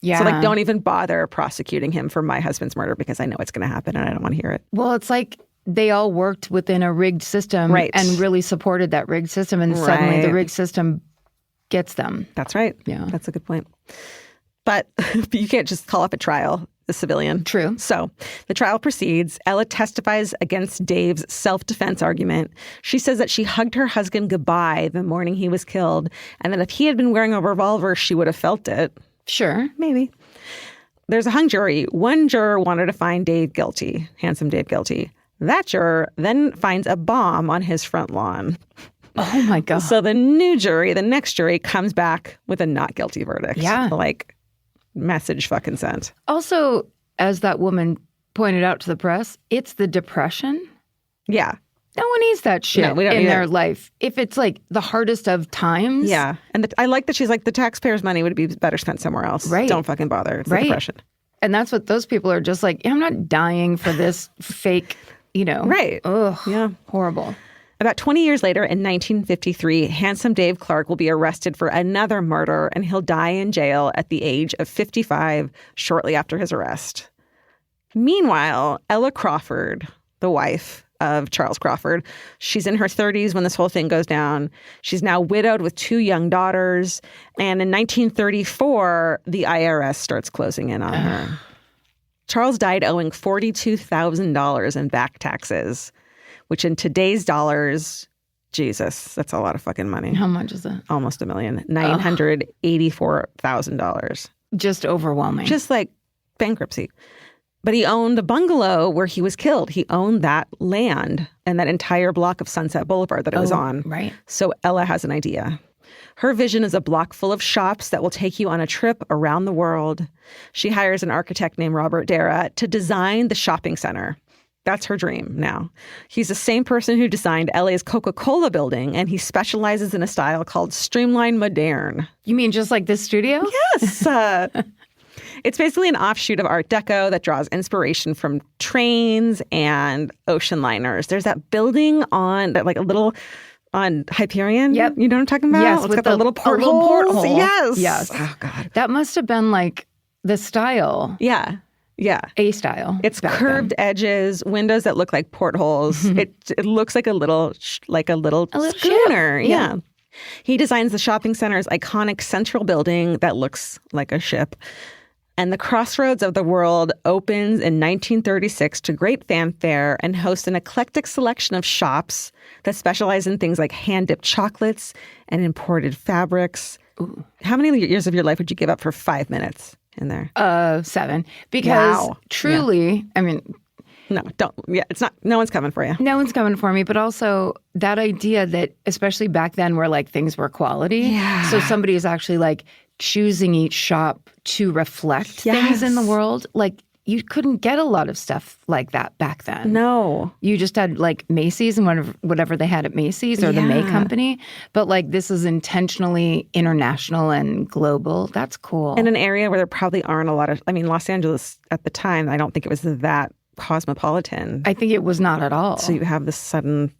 Yeah.
So, like, don't even bother prosecuting him for my husband's murder because I know it's going to happen and I don't want to hear it.
Well, it's like they all worked within a rigged system and really supported that rigged system, and suddenly the rigged system gets them.
That's right.
Yeah.
That's a good point. But you can't just call up a trial, a civilian.
True.
So the trial proceeds. Ella testifies against Dave's self-defense argument. She says that she hugged her husband goodbye the morning he was killed, and that if he had been wearing a revolver, she would have felt it.
Sure.
Maybe. There's a hung jury. One juror wanted to find Dave guilty, Handsome Dave guilty. That juror then finds a bomb on his front lawn.
Oh, my God.
So the new jury, the next jury, comes back with a not guilty verdict.
Yeah.
Like, message fucking sent.
Also, as that woman pointed out to the press, it's the Depression.
Yeah.
No one needs that shit
we don't
in
need
their
it.
life. If it's like the hardest of times.
Yeah. And I like that she's like, the taxpayers' money would be better spent somewhere else.
Right.
Don't fucking bother. It's the
Right.
Depression.
And that's what those people are just like, I'm not dying for this fake,
Right.
Ugh.
Yeah.
Horrible.
About 20 years later, in 1953, Handsome Dave Clark will be arrested for another murder, and he'll die in jail at the age of 55 shortly after his arrest. Meanwhile, Ella Crawford, the wife of Charles Crawford, she's in her 30s when this whole thing goes down. She's now widowed with 2 young daughters. And in 1934, the IRS starts closing in on her. Charles died owing $42,000 in back taxes, which in today's dollars, Jesus, that's a lot of fucking money.
How much is that?
Almost $1 million. $984,000.
Just overwhelming.
Just like bankruptcy. But he owned a bungalow where he was killed. He owned that land and that entire block of Sunset Boulevard that it was on.
Right.
So Ella has an idea. Her vision is a block full of shops that will take you on a trip around the world. She hires an architect named Robert Dara to design the shopping center. That's her dream now. He's the same person who designed LA's Coca-Cola building, and he specializes in a style called streamline moderne.
You mean just like this studio?
Yes. It's basically an offshoot of Art Deco that draws inspiration from trains and ocean liners. There's that building on that, like a little on Hyperion.
Yep.
You know what I'm talking about?
Yes,
It's
with
got the little
a little
porthole.
porthole.
Yes.
Yes.
Oh, God.
That must have been like the style.
Yeah. Yeah.
A style.
It's
back
curved
then.
edges, windows that look like portholes. It looks like a little
little
schooner.
ship.
Yeah. He designs the shopping center's iconic central building that looks like a ship. And the Crossroads of the World opens in 1936 to great fanfare and hosts an eclectic selection of shops that specialize in things like hand-dipped chocolates and imported fabrics. Ooh. How many years of your life would you give up for 5 minutes in there?
7. Because
Wow.
truly, I mean,
No, don't. Yeah, it's not. No one's coming for you.
no one's coming for me, but also that idea that, especially back then where like things were quality.
Yeah.
So somebody is actually like choosing each shop to reflect things in the world. Like, you couldn't get a lot of stuff like that back then.
No.
You just had like Macy's and whatever they had at Macy's or the May Company. But like, this is intentionally international and global. That's cool.
In an area where there probably aren't a lot of, I mean, Los Angeles at the time, I don't think it was that cosmopolitan.
I think it was not at all.
So you have this sudden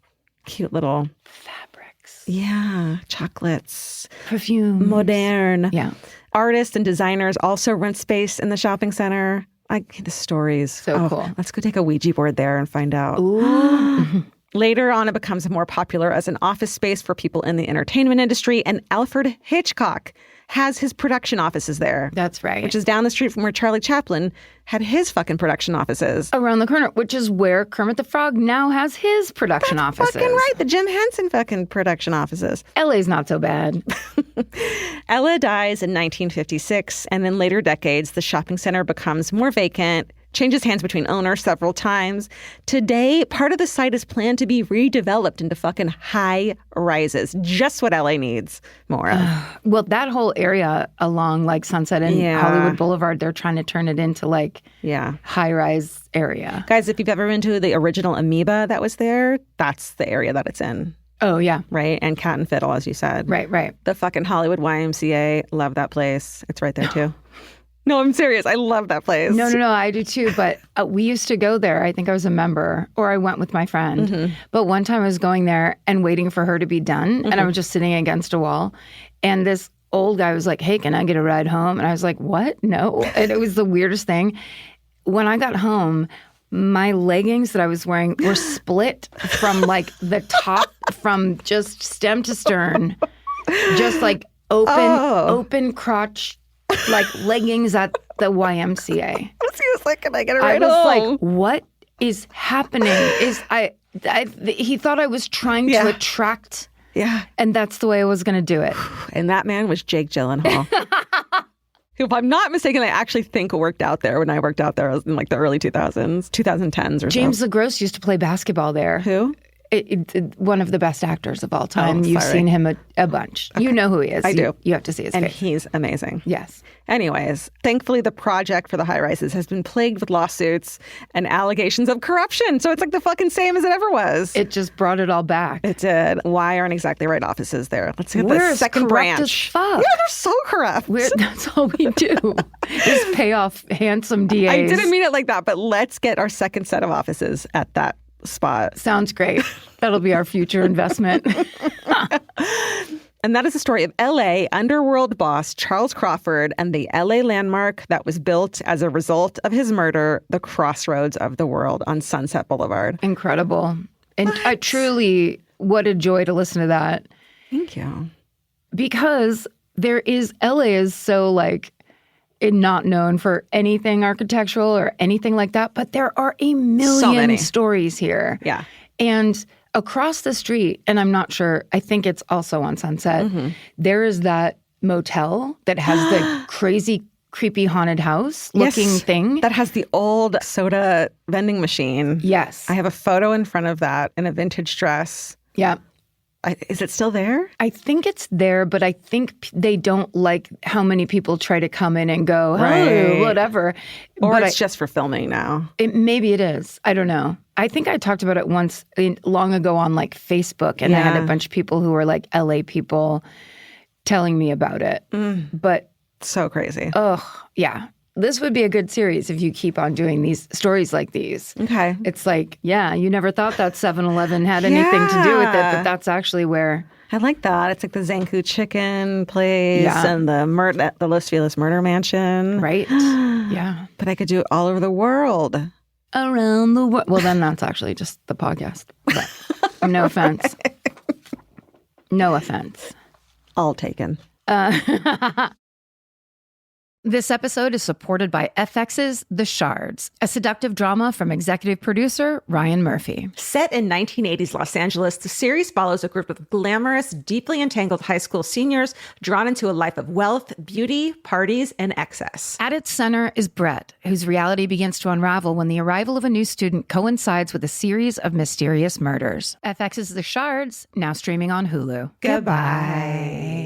cute little
fabrics.
Yeah. Chocolates.
Perfume.
Modern.
Yeah.
Artists and designers also rent space in the shopping center. The stories.
So cool.
Let's go take a Ouija board there and find out.
Ooh.
Later on, it becomes more popular as an office space for people in the entertainment industry. And Alfred Hitchcock has his production offices there.
That's right.
Which is down the street from where Charlie Chaplin had his fucking production offices.
Around the corner, which is where Kermit the Frog now has his production offices.
Fucking right. The Jim Henson fucking production offices.
LA's not so bad.
Ella dies in 1956, and in later decades, the shopping center becomes more vacant, changes hands between owners several times. Today, part of the site is planned to be redeveloped into fucking high rises. Just what LA needs more of.
Well, that whole area along like Sunset and Hollywood Boulevard, they're trying to turn it into like high rise area.
Guys, if you've ever been to the original Amoeba that was there, that's the area that it's in.
Oh, yeah.
Right? And Cat and Fiddle, as you said.
Right, right.
The fucking Hollywood YMCA. Love that place. It's right there, too. No, I'm serious. I love that place.
No, I do too. But we used to go there. I think I was a member, or I went with my friend. Mm-hmm. But one time I was going there and waiting for her to be done. Mm-hmm. And I was just sitting against a wall. And this old guy was like, "Hey, can I get a ride home?" And I was like, "What? No." And it was the weirdest thing. When I got home, my leggings that I was wearing were split from like the top, from just stem to stern, just like open crotch, like leggings at the YMCA.
He was like, "Can I get a ride home?"
I was like, "What is happening?" He thought I was trying to attract.
Yeah.
And that's the way I was going to do it.
And that man was Jake Gyllenhaal. If I'm not mistaken, I actually think worked out there when I worked out there in like the early 2000s, 2010s or so.
James LaGrosse used to play basketball there.
Who?
One of the best actors of all time. You've seen him a bunch. Okay. You know who he is.
I do.
You have to see his face.
And he's amazing.
Yes.
Anyways, thankfully, the project for the high rises has been plagued with lawsuits and allegations of corruption. So it's like the fucking same as it ever was.
It just brought it all back.
It did. Why aren't exactly right offices there? Let's get the second branch.
As fuck.
Yeah, they're so corrupt.
That's all we do is pay off handsome DAs.
I didn't mean it like that, but let's get our second set of offices at that spot.
Sounds great. That'll be our future investment.
And that is the story of LA underworld boss Charles Crawford and the LA landmark that was built as a result of his murder, the crossroads of the world on Sunset Boulevard.
Incredible. And truly, what a joy to listen to that.
Thank you.
Because LA is so like not known for anything architectural or anything like that, but there are a million stories here.
Yeah.
And across the street, and I'm not sure, I think it's also on Sunset, there is that motel that has the crazy, creepy haunted house looking thing.
That has the old soda vending machine.
Yes.
I have a photo in front of that in a vintage dress.
Yeah.
Is it still there?
I think it's there, but I think they don't like how many people try to come in and go, oh, whatever.
Or
but
it's just for filming now.
Maybe it is. I don't know. I think I talked about it once long ago on like Facebook, and I had a bunch of people who were like LA people telling me about it. But
so crazy.
Oh, yeah. This would be a good series if you keep on doing these stories like these.
Okay.
It's like, you never thought that 7-Eleven had anything to do with it, but that's actually where...
I like that. It's like the Zanku Chicken place and the Los Feliz Murder Mansion.
Right. Yeah.
But I could do it all over the world.
Around the world. Well, then that's actually just the podcast. But no offense. No offense.
All taken.
This episode is supported by FX's The Shards, a seductive drama from executive producer Ryan Murphy.
Set in 1980s Los Angeles, the series follows a group of glamorous, deeply entangled high school seniors drawn into a life of wealth, beauty, parties, and excess.
At its center is Brett, whose reality begins to unravel when the arrival of a new student coincides with a series of mysterious murders. FX's The Shards, now streaming on Hulu.
Goodbye.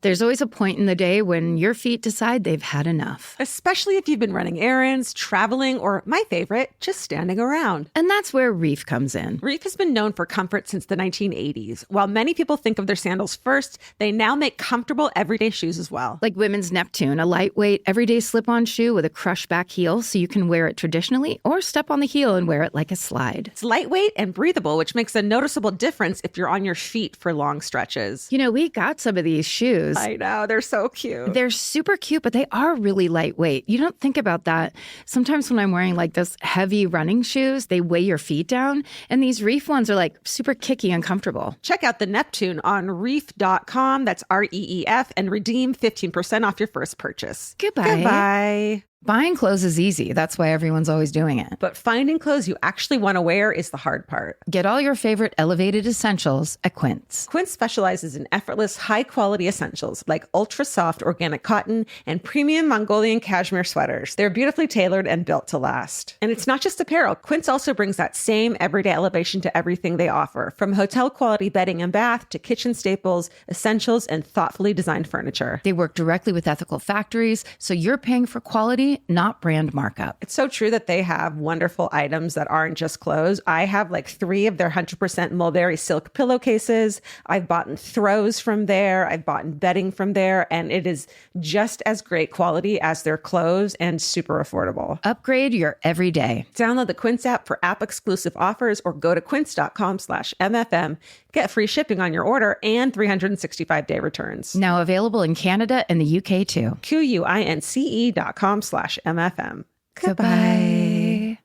There's always a point in the day when your feet decide they've had enough.
Especially if you've been running errands, traveling, or my favorite, just standing around.
And that's where Reef comes in.
Reef has been known for comfort since the 1980s. While many people think of their sandals first, they now make comfortable everyday shoes as well.
Like women's Neptune, a lightweight, everyday slip-on shoe with a crushed back heel so you can wear it traditionally or step on the heel and wear it like a slide.
It's lightweight and breathable, which makes a noticeable difference if you're on your feet for long stretches.
You know, we got some of these shoes.
I know, they're so cute.
They're super cute, but they are really lightweight. You don't think about that. Sometimes when I'm wearing like this heavy running shoes, they weigh your feet down. And these Reef ones are like super kicky and comfortable.
Check out the Neptune on reef.com. That's REEF, and redeem 15% off your first purchase.
Goodbye.
Goodbye.
Buying clothes is easy. That's why everyone's always doing it.
But finding clothes you actually want to wear is the hard part.
Get all your favorite elevated essentials at Quince.
Quince specializes in effortless, high-quality essentials like ultra-soft organic cotton and premium Mongolian cashmere sweaters. They're beautifully tailored and built to last. And it's not just apparel. Quince also brings that same everyday elevation to everything they offer, from hotel-quality bedding and bath to kitchen staples, essentials, and thoughtfully designed furniture.
They work directly with ethical factories, so you're paying for quality, not brand markup.
It's so true that they have wonderful items that aren't just clothes. I have like 3 of their 100% mulberry silk pillowcases. I've bought throws from there. I've bought bedding from there. And it is just as great quality as their clothes and super affordable.
Upgrade your everyday.
Download the Quince app for app-exclusive offers or go to quince.com/MFM. Get free shipping on your order and 365-day returns.
Now available in Canada and the UK too.
QUINCE.com/MFM.
Goodbye.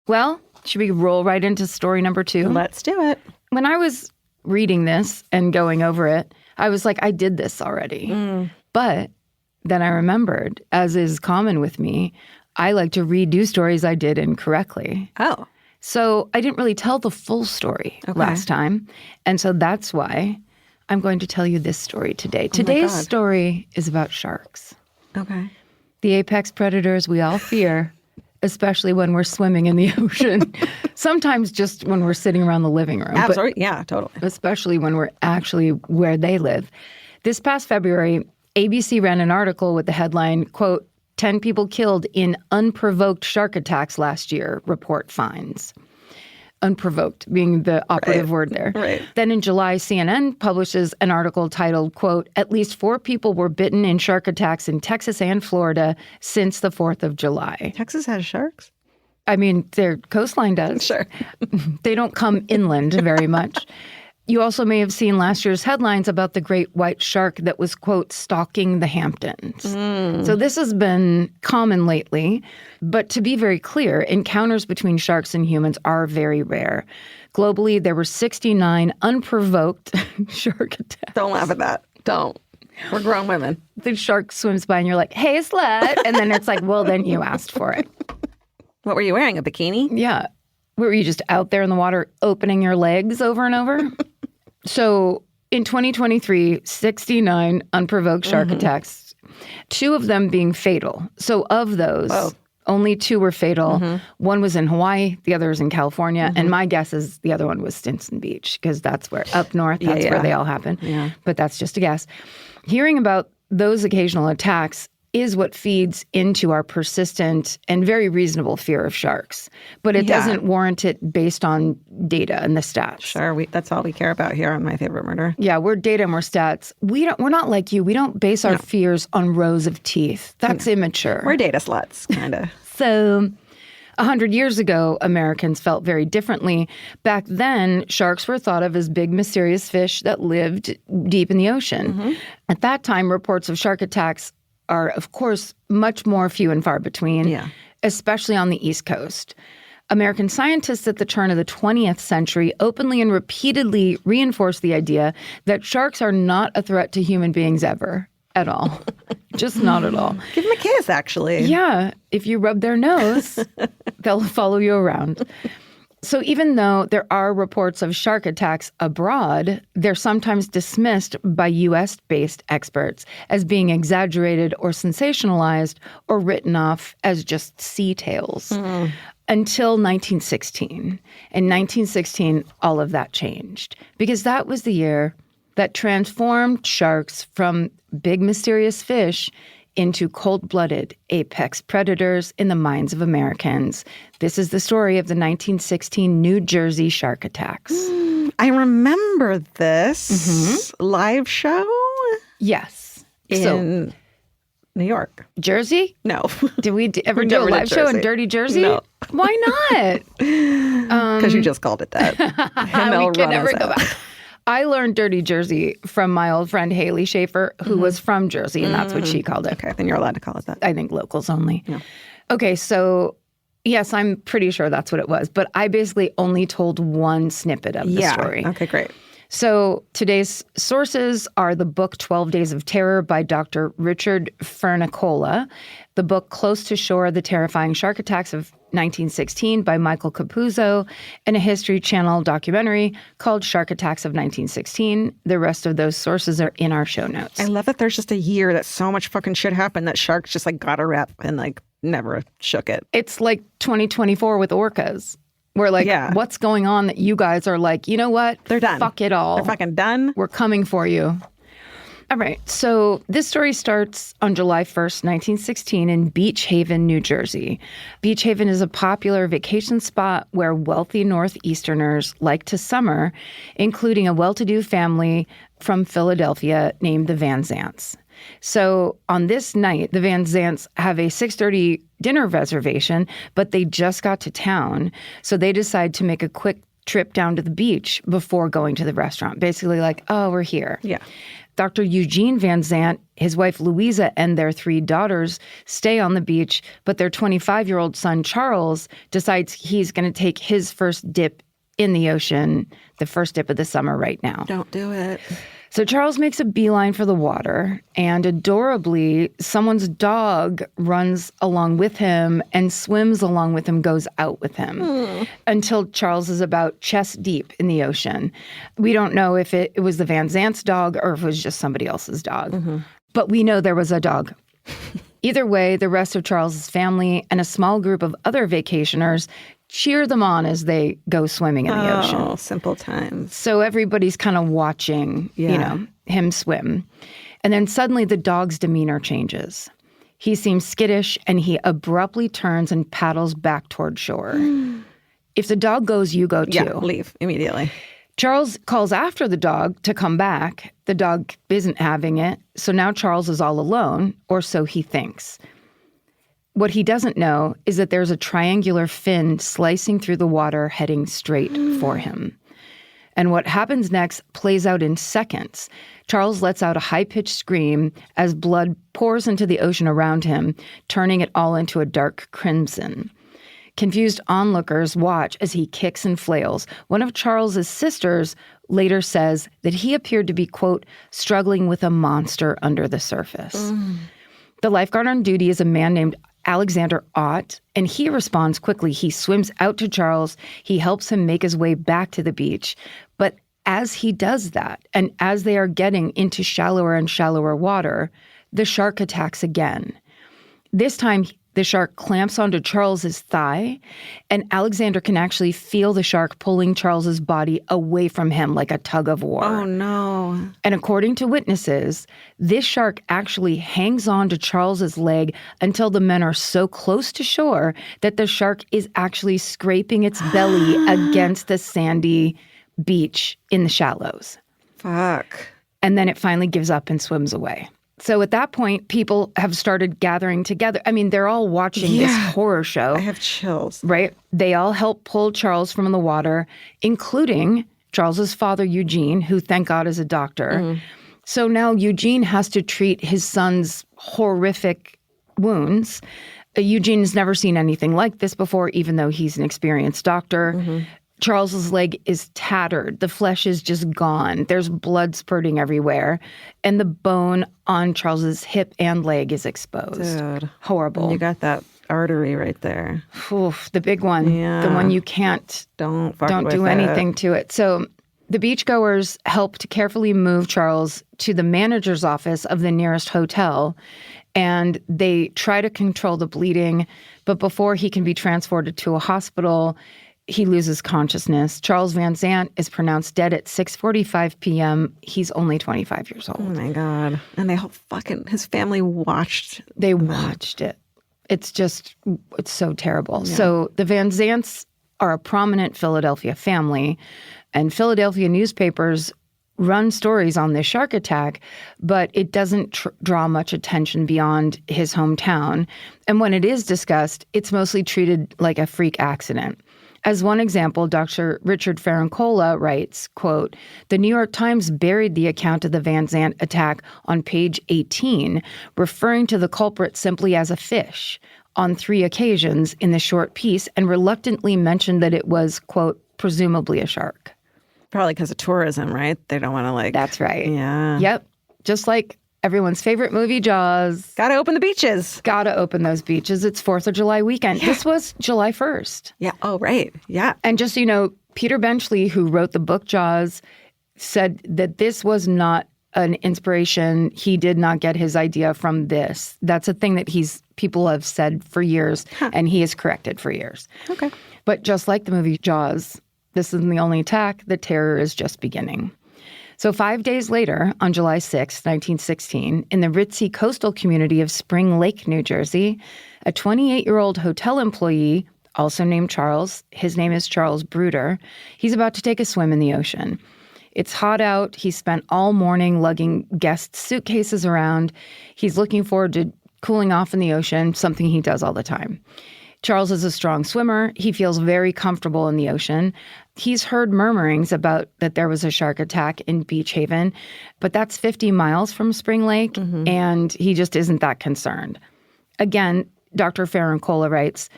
Well, should we roll right into story number 2?
Let's do it.
When I was reading this and going over it, I was like, I did this already. But then I remembered, as is common with me, I like to redo stories I did incorrectly.
Oh.
So I didn't really tell the full story last time. And so that's why I'm going to tell you this story today. Today's story is about sharks.
Okay.
The apex predators we all fear, especially when we're swimming in the ocean. Sometimes just when we're sitting around the living room.
Absolutely. Yeah, totally.
Especially when we're actually where they live. This past February, ABC ran an article with the headline, quote, 10 people killed in unprovoked shark attacks last year, report finds. Unprovoked being the operative word there.
Right.
Then in July, CNN publishes an article titled, quote, at least 4 people were bitten in shark attacks in Texas and Florida since the 4th of July.
Texas has sharks?
I mean, their coastline does.
Sure.
They don't come inland very much. You also may have seen last year's headlines about the great white shark that was, quote, stalking the Hamptons. So this has been common lately. But to be very clear, encounters between sharks and humans are very rare. Globally, there were 69 unprovoked shark attacks.
Don't laugh at that. Don't. We're grown women.
The shark swims by and you're like, hey, slut. And then it's like, well, then you asked for it.
What were you wearing? A bikini?
Yeah. Were you just out there in the water opening your legs over and over? So in 2023, 69 unprovoked shark attacks, 2 of them being fatal. So of those, only 2 were fatal. One was in Hawaii, the other was in California. And my guess is the other one was Stinson Beach, because that's where, up north, that's where they all happen. Yeah. But that's just a guess. Hearing about those occasional attacks is what feeds into our persistent and very reasonable fear of sharks. But it doesn't warrant it based on data and the stats.
Sure, that's all we care about here on My Favorite Murder.
Yeah, we're data and we're stats. We're not like you. We don't base our fears on rows of teeth. That's immature.
We're data sluts, kind of.
So 100 years ago, Americans felt very differently. Back then, sharks were thought of as big, mysterious fish that lived deep in the ocean. At that time, reports of shark attacks are, of course, much more few and far between, especially on the East Coast. American scientists at the turn of the 20th century openly and repeatedly reinforced the idea that sharks are not a threat to human beings ever, at all. Just not at all.
Give them a kiss, actually.
Yeah. If you rub their nose, they'll follow you around. So even though there are reports of shark attacks abroad, they're sometimes dismissed by U.S.-based experts as being exaggerated or sensationalized or written off as just sea tales. Until 1916. In 1916, all of that changed because that was the year that transformed sharks from big mysterious fish into cold-blooded apex predators in the minds of Americans. This is the story of the 1916 New Jersey shark attacks.
I remember this live show.
Yes.
In New York.
Jersey?
No.
Did we ever do a live show in Dirty Jersey?
No.
Why not?
Because you just called it that.
We can never go back. I learned Dirty Jersey from my old friend Haley Schaefer, who was from Jersey, and that's what she called it.
Okay, then you're allowed to call it that.
I think locals only.
Yeah.
Okay, so yes, I'm pretty sure that's what it was, but I basically only told one snippet of the story.
Okay, great.
So today's sources are the book 12 Days of Terror by Dr. Richard Fernicola, the book Close to Shore, The Terrifying Shark Attacks of 1916 by Michael Capuzzo, and a History Channel documentary called Shark Attacks of 1916. The rest of those sources are in our show notes.
I love that there's just a year that so much fucking shit happened that sharks just like got a rep and like never shook it.
It's like 2024 with orcas. We're like, what's going on that you guys are like, you know what?
They're done.
Fuck it all.
They're fucking done.
We're coming for you. All right. So this story starts on July 1st, 1916 in Beach Haven, New Jersey. Beach Haven is a popular vacation spot where wealthy Northeasterners like to summer, including a well-to-do family from Philadelphia named the Van Zants. So on this night, the Van Zants have a 6:30 dinner reservation, but they just got to town. So they decide to make a quick trip down to the beach before going to the restaurant. Basically like, oh, we're here.
Yeah.
Dr. Eugene Van Zant, his wife Louisa, and their 3 daughters stay on the beach, but their 25-year-old son, Charles, decides he's going to take his first dip in the ocean, the first dip of the summer right now.
Don't do it.
So Charles makes a beeline for the water, and adorably, someone's dog runs along with him and swims along with him, goes out with him, until Charles is about chest deep in the ocean. We don't know if it was the Van Zant's dog or if it was just somebody else's dog, but we know there was a dog. Either way, the rest of Charles's family and a small group of other vacationers cheer them on as they go swimming in the ocean.
Oh, simple times.
So everybody's kind of watching, him swim. And then suddenly the dog's demeanor changes. He seems skittish and he abruptly turns and paddles back toward shore. If the dog goes, you go too.
Yeah, leave immediately.
Charles calls after the dog to come back. The dog isn't having it. So now Charles is all alone, or so he thinks. What he doesn't know is that there's a triangular fin slicing through the water heading straight for him. And what happens next plays out in seconds. Charles lets out a high-pitched scream as blood pours into the ocean around him, turning it all into a dark crimson. Confused onlookers watch as he kicks and flails. One of Charles's sisters later says that he appeared to be, quote, struggling with a monster under the surface. The lifeguard on duty is a man named Alexander Ott, and he responds quickly. He swims out to Charles. He helps him make his way back to the beach. But as he does that, and as they are getting into shallower and shallower water, the shark attacks again. This time, the shark clamps onto Charles's thigh, and Alexander can actually feel the shark pulling Charles's body away from him like a tug of war.
Oh, no.
And according to witnesses, this shark actually hangs on to Charles's leg until the men are so close to shore that the shark is actually scraping its belly against the sandy beach in the shallows.
Fuck.
And then it finally gives up and swims away. So at that point, people have started gathering together. I mean, they're all watching this horror show.
I have chills.
Right? They all help pull Charles from the water, including Charles's father, Eugene, who, thank God, is a doctor. So now Eugene has to treat his son's horrific wounds. Eugene has never seen anything like this before, even though he's an experienced doctor. Charles's leg is tattered. The flesh is just gone. There's blood spurting everywhere. And the bone on Charles's hip and leg is exposed.
Dude.
Horrible.
You got that artery right there.
Oof, the big one.
Yeah.
The one you can't,
don't
do anything to it. So the beachgoers help to carefully move Charles to the manager's office of the nearest hotel. And they try to control the bleeding. But before he can be transported to a hospital, He loses consciousness. Charles Van Zant is pronounced dead at 6:45 p.m. He's only 25 years
Oh
old.
my God. And his family watched.
They watched it. It's so terrible. Yeah. So the Van Zants are a prominent Philadelphia family, and Philadelphia newspapers run stories on this shark attack, but it doesn't draw much attention beyond his hometown. And when it is discussed, it's mostly treated like a freak accident. As one example, Dr. Richard Ferrancola writes, quote, "The New York Times buried the account of the Van Zant attack on page 18, referring to the culprit simply as a fish on 3 occasions in the short piece, and reluctantly mentioned that it was, quote, presumably a shark."
Probably because of tourism, right? They don't want to
That's right.
Yeah.
Yep. Just like everyone's favorite movie, Jaws.
Gotta open the beaches.
Gotta open those beaches. It's 4th of July weekend. Yeah. This was July 1st.
Yeah. Oh, right. Yeah.
And just, Peter Benchley, who wrote the book Jaws, said that this was not an inspiration. He did not get his idea from this. That's a thing that people have said for years, and he has corrected for years.
Okay.
But just like the movie Jaws, this isn't the only attack. The terror is just beginning. So 5 days later, on July 6, 1916, in the ritzy coastal community of Spring Lake, New Jersey, a 28-year-old hotel employee, also named Charles, his name is Charles Bruder, he's about to take a swim in the ocean. It's hot out. He spent all morning lugging guests' suitcases around. He's looking forward to cooling off in the ocean, something he does all the time. Charles is a strong swimmer. He feels very comfortable in the ocean. He's heard murmurings about that there was a shark attack in Beach Haven, but that's 50 miles from Spring Lake, and he just isn't that concerned. Again, Dr. Ferrancola writes,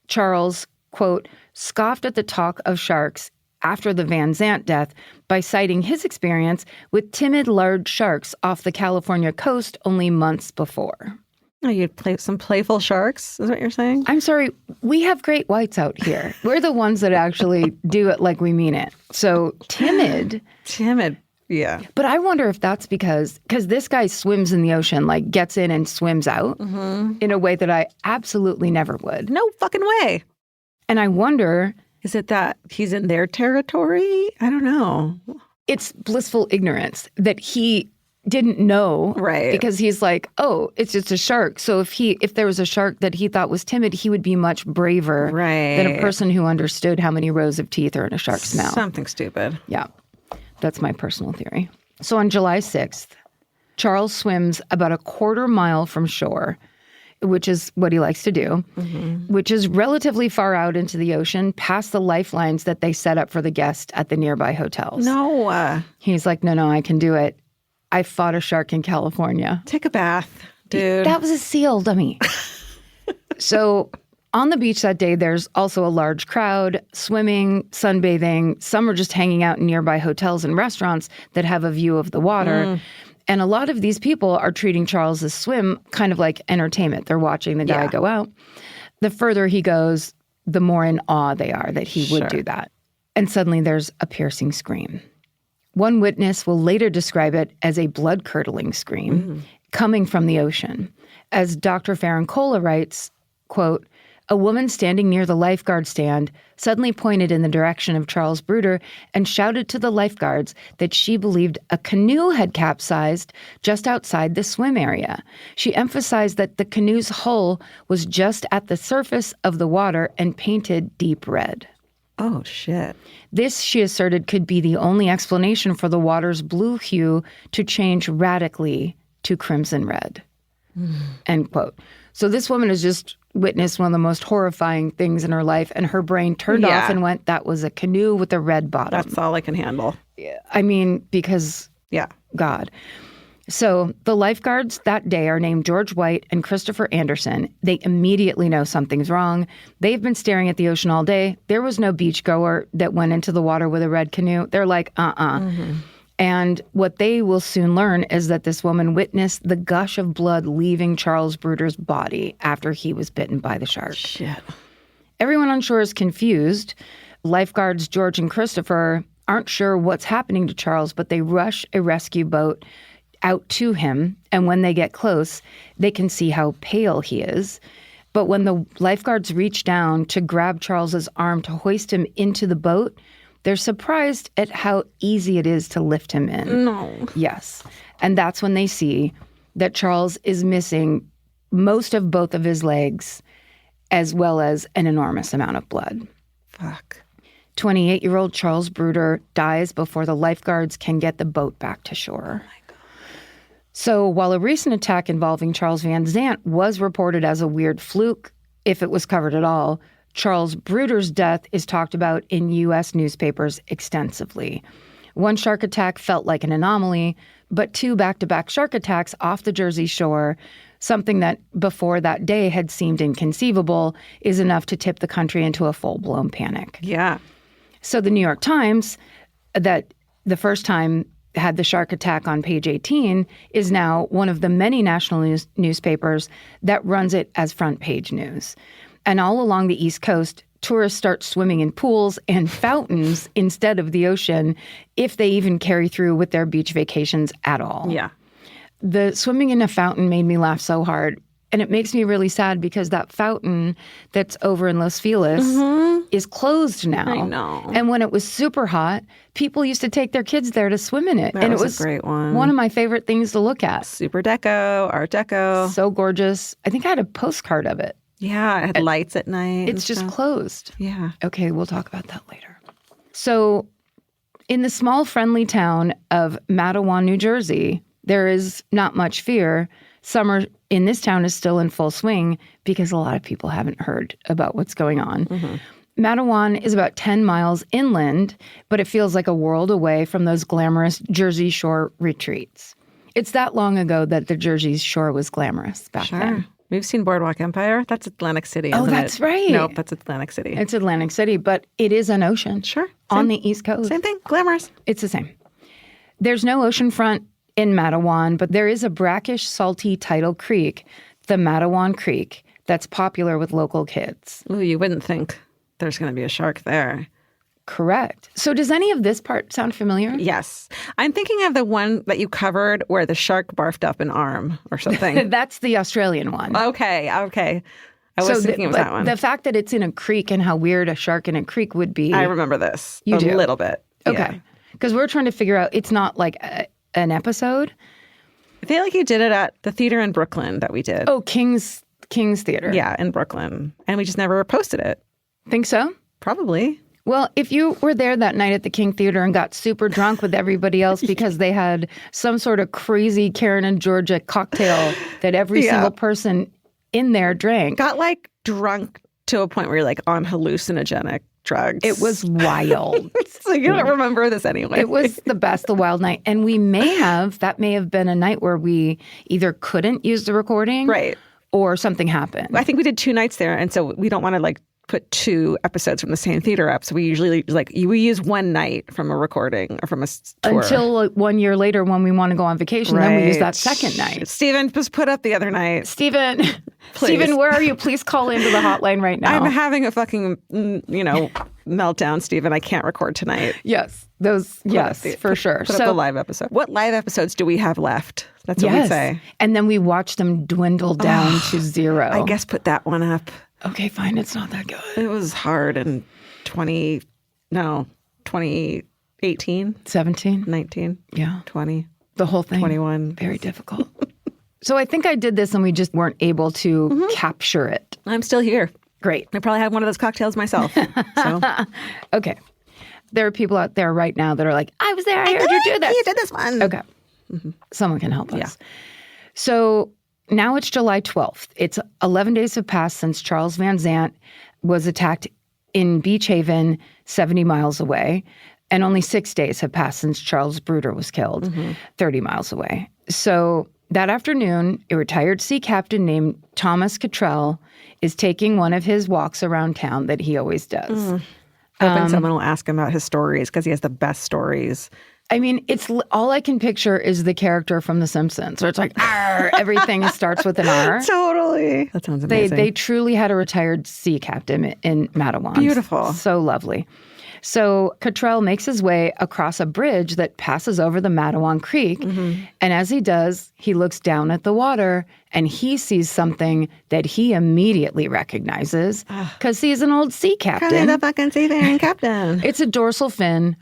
Charles, quote, scoffed at the talk of sharks after the Van Zant death by citing his experience with timid large sharks off the California coast only months before.
Oh, you'd play some playful sharks, is what you're saying?
I'm sorry, we have great whites out here. We're the ones that actually do it like we mean it. So timid.
Timid, yeah.
But I wonder if that's because this guy swims in the ocean, like gets in and swims out in a way that I absolutely never would.
No fucking way.
And I wonder...
Is it that he's in their territory? I don't know.
It's blissful ignorance that he didn't know,
right?
Because he's like, oh, it's just a shark. So if there was a shark that he thought was timid, he would be much braver than a person who understood how many rows of teeth are in a shark's mouth.
Something stupid.
Yeah, that's my personal theory. So on July 6th, Charles swims about a quarter mile from shore, which is what he likes to do, which is relatively far out into the ocean, past the lifelines that they set up for the guests at the nearby hotels.
No.
He's like, no, I can do it. I fought a shark in California.
Take a bath, dude.
That was a seal, dummy. So on the beach that day, there's also a large crowd, swimming, sunbathing. Some are just hanging out in nearby hotels and restaurants that have a view of the water. And a lot of these people are treating Charles's swim kind of like entertainment. They're watching the guy go out. The further he goes, the more in awe they are that he would do that. And suddenly there's a piercing scream. One witness will later describe it as a blood-curdling scream coming from the ocean. As Dr. Ferrancola writes, quote, a woman standing near the lifeguard stand suddenly pointed in the direction of Charles Bruder and shouted to the lifeguards that she believed a canoe had capsized just outside the swim area. She emphasized that the canoe's hull was just at the surface of the water and painted deep red.
Oh, shit.
This, she asserted, could be the only explanation for the water's blue hue to change radically to crimson red. End quote. So this woman has just witnessed one of the most horrifying things in her life, and her brain turned off and went, that was a canoe with a red bottom.
That's all I can handle.
I mean, because God. So the lifeguards that day are named George White and Christopher Anderson. They immediately know something's wrong. They've been staring at the ocean all day. There was no beachgoer that went into the water with a red canoe. They're like, And what they will soon learn is that this woman witnessed the gush of blood leaving Charles Bruder's body after he was bitten by the shark.
Shit.
Everyone on shore is confused. Lifeguards George and Christopher aren't sure what's happening to Charles, but they rush a rescue boat out to him. And when they get close, they can see how pale he is. But when the lifeguards reach down to grab Charles's arm to hoist him into the boat, they're surprised at how easy it is to lift him in.
No.
Yes. And that's when they see that Charles is missing most of both of his legs, as well as an enormous amount of blood.
Fuck.
28-year-old Charles Bruder dies before the lifeguards can get the boat back to shore. Oh my God. So while a recent attack involving Charles Van Zant was reported as a weird fluke, if it was covered at all, Charles Bruder's death is talked about in U.S. newspapers extensively. One shark attack felt like an anomaly, but 2 back-to-back shark attacks off the Jersey Shore, something that before that day had seemed inconceivable, is enough to tip the country into a full-blown panic.
Yeah.
So the New York Times, that the first time had the shark attack on page 18, is now one of the many national newspapers that runs it as front page news. And all along the East Coast, tourists start swimming in pools and fountains instead of the ocean, if they even carry through with their beach vacations at all.
Yeah.
The swimming in a fountain made me laugh so hard. And it makes me really sad because that fountain that's over in Los Feliz is closed now.
I know.
And when it was super hot, people used to take their kids there to swim in it.
That
and
was
it was
a great one.
One of my favorite things to look at.
Super deco, art deco.
So gorgeous. I think I had a postcard of it.
Yeah, it had lights at night.
It's just closed.
Yeah.
Okay, we'll talk about that later. So in the small, friendly town of Matawan, New Jersey, there is not much fear. Summer in this town is still in full swing because a lot of people haven't heard about what's going on. Matawan is about 10 miles inland, but it feels like a world away from those glamorous Jersey Shore retreats. It's that long ago that the Jersey Shore was glamorous back then.
We've seen Boardwalk Empire. That's Atlantic City,
Oh,
isn't
that's
it?
right.
Nope, that's Atlantic City.
It's Atlantic City, but it is an ocean.
Sure.
On the East Coast.
Same thing. Glamorous.
It's the same. There's no oceanfront in Matawan, but there is a brackish, salty tidal creek, the Matawan Creek, that's popular with local kids.
Ooh, you wouldn't think there's going to be a shark there.
Correct. So does any of this part sound familiar?
Yes. I'm thinking of the one that you covered where the shark barfed up an arm or something.
That's the Australian one.
Okay. I was thinking it was that one.
The fact that it's in a creek and how weird a shark in a creek would be.
I remember this.
You do?
A little bit.
Okay. Because we're trying to figure out, it's not like an episode.
I feel like you did it at the theater in Brooklyn that we did.
Oh, King's Theater.
Yeah, in Brooklyn. And we just never posted it.
Think so?
Probably.
Well, if you were there that night at the King Theater and got super drunk with everybody else because they had some sort of crazy Karen and Georgia cocktail that every single person in there drank.
Got like drunk to a point where you're like on hallucinogenic drugs.
It was wild.
So you don't remember this anyway.
It was the best, the wild night. And that may have been a night where we either couldn't use the recording.
Right.
Or something happened.
I think we did 2 nights there. And so we don't want to like put 2 episodes from the same theater up. So we usually we use one night from a recording or from a tour.
Until 1 year later when we want to go on vacation, then we use that second night.
Steven was put up the other night.
Steven, where are you? Please call into the hotline right now.
I'm having a fucking, meltdown, Steven. I can't record tonight.
Yes, for sure.
Put up the live episode. What live episodes do we have left? That's what we say.
And then we watch them dwindle down to 0.
I guess put that one up.
Okay, fine. It's not that good.
It was hard in 2018.
17?
19.
Yeah.
20.
The whole thing.
21.
Very difficult. So I think I did this and we just weren't able to capture it.
I'm still here.
Great.
I probably had one of those cocktails myself. So.
Okay. There are people out there right now that are like, I was there. I heard you do this.
You did this one.
Okay. Someone can help us. Yeah. So now it's July 12th. It's 11 days have passed since Charles Van Zant was attacked in Beach Haven, 70 miles away. And only 6 days have passed since Charles Bruder was killed, 30 miles away. So that afternoon, a retired sea captain named Thomas Cottrell is taking one of his walks around town that he always does.
Hoping someone will ask him about his stories because he has the best stories
I mean, it's all I can picture is the character from The Simpsons, where it's like, "Arr," everything starts with an R.
Totally. That sounds amazing.
They truly had a retired sea captain in Matawan.
Beautiful.
So lovely. So Cottrell makes his way across a bridge that passes over the Matawan Creek. And as he does, he looks down at the water and he sees something that he immediately recognizes because he's an old sea captain.
Probably the fucking seafaring captain.
It's a dorsal fin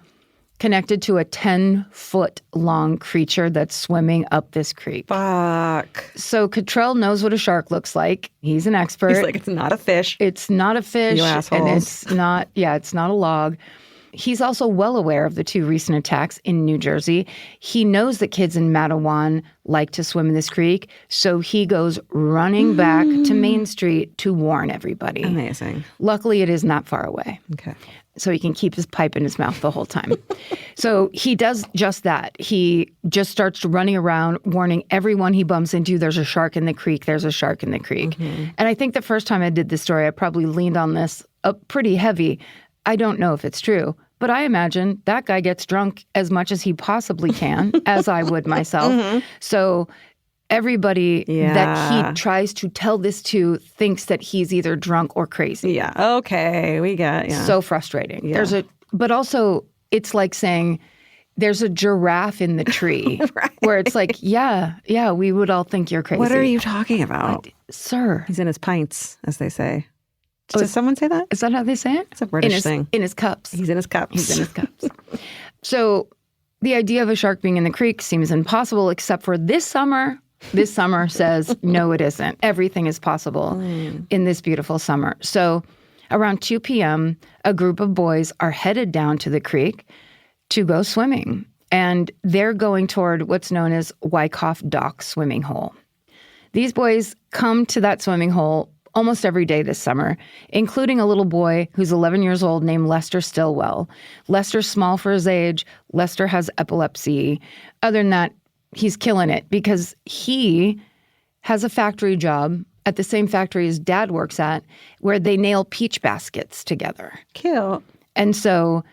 connected to a 10-foot-long creature that's swimming up this creek.
Fuck.
So Cottrell knows what a shark looks like. He's an expert.
He's like, it's not a fish.
It's not a fish.
You assholes.
And it's not a log. He's also well aware of the 2 recent attacks in New Jersey. He knows that kids in Matawan like to swim in this creek, so he goes running back to Main Street to warn everybody.
Amazing.
Luckily, it isn't that far away.
Okay.
So he can keep his pipe in his mouth the whole time. So he does just that. He just starts running around, warning everyone he bumps into, there's a shark in the creek, there's a shark in the creek. And I think the first time I did this story, I probably leaned on this pretty heavy. I don't know if it's true, but I imagine that guy gets drunk as much as he possibly can, as I would myself. So everybody that he tries to tell this to thinks that he's either drunk or crazy.
Yeah. Okay. We got,
So frustrating.
Yeah.
But also it's like saying there's a giraffe in the tree where it's like, yeah, we would all think you're crazy.
What are you talking about?
Sir.
He's in his pints, as they say. Does someone say that?
Is that how they say it?
It's a British thing.
In his cups.
He's in his cups.
He's in his cups. So the idea of a shark being in the creek seems impossible, except for this summer. This summer says, no, it isn't. Everything is possible in this beautiful summer. So around 2 p.m., a group of boys are headed down to the creek to go swimming. And they're going toward what's known as Wyckoff Dock Swimming Hole. These boys come to that swimming hole almost every day this summer, including a little boy who's 11 years old named Lester Stillwell. Lester's small for his age. Lester has epilepsy. Other than that, he's killing it because he has a factory job at the same factory his dad works at where they nail peach baskets together.
Cute.
And so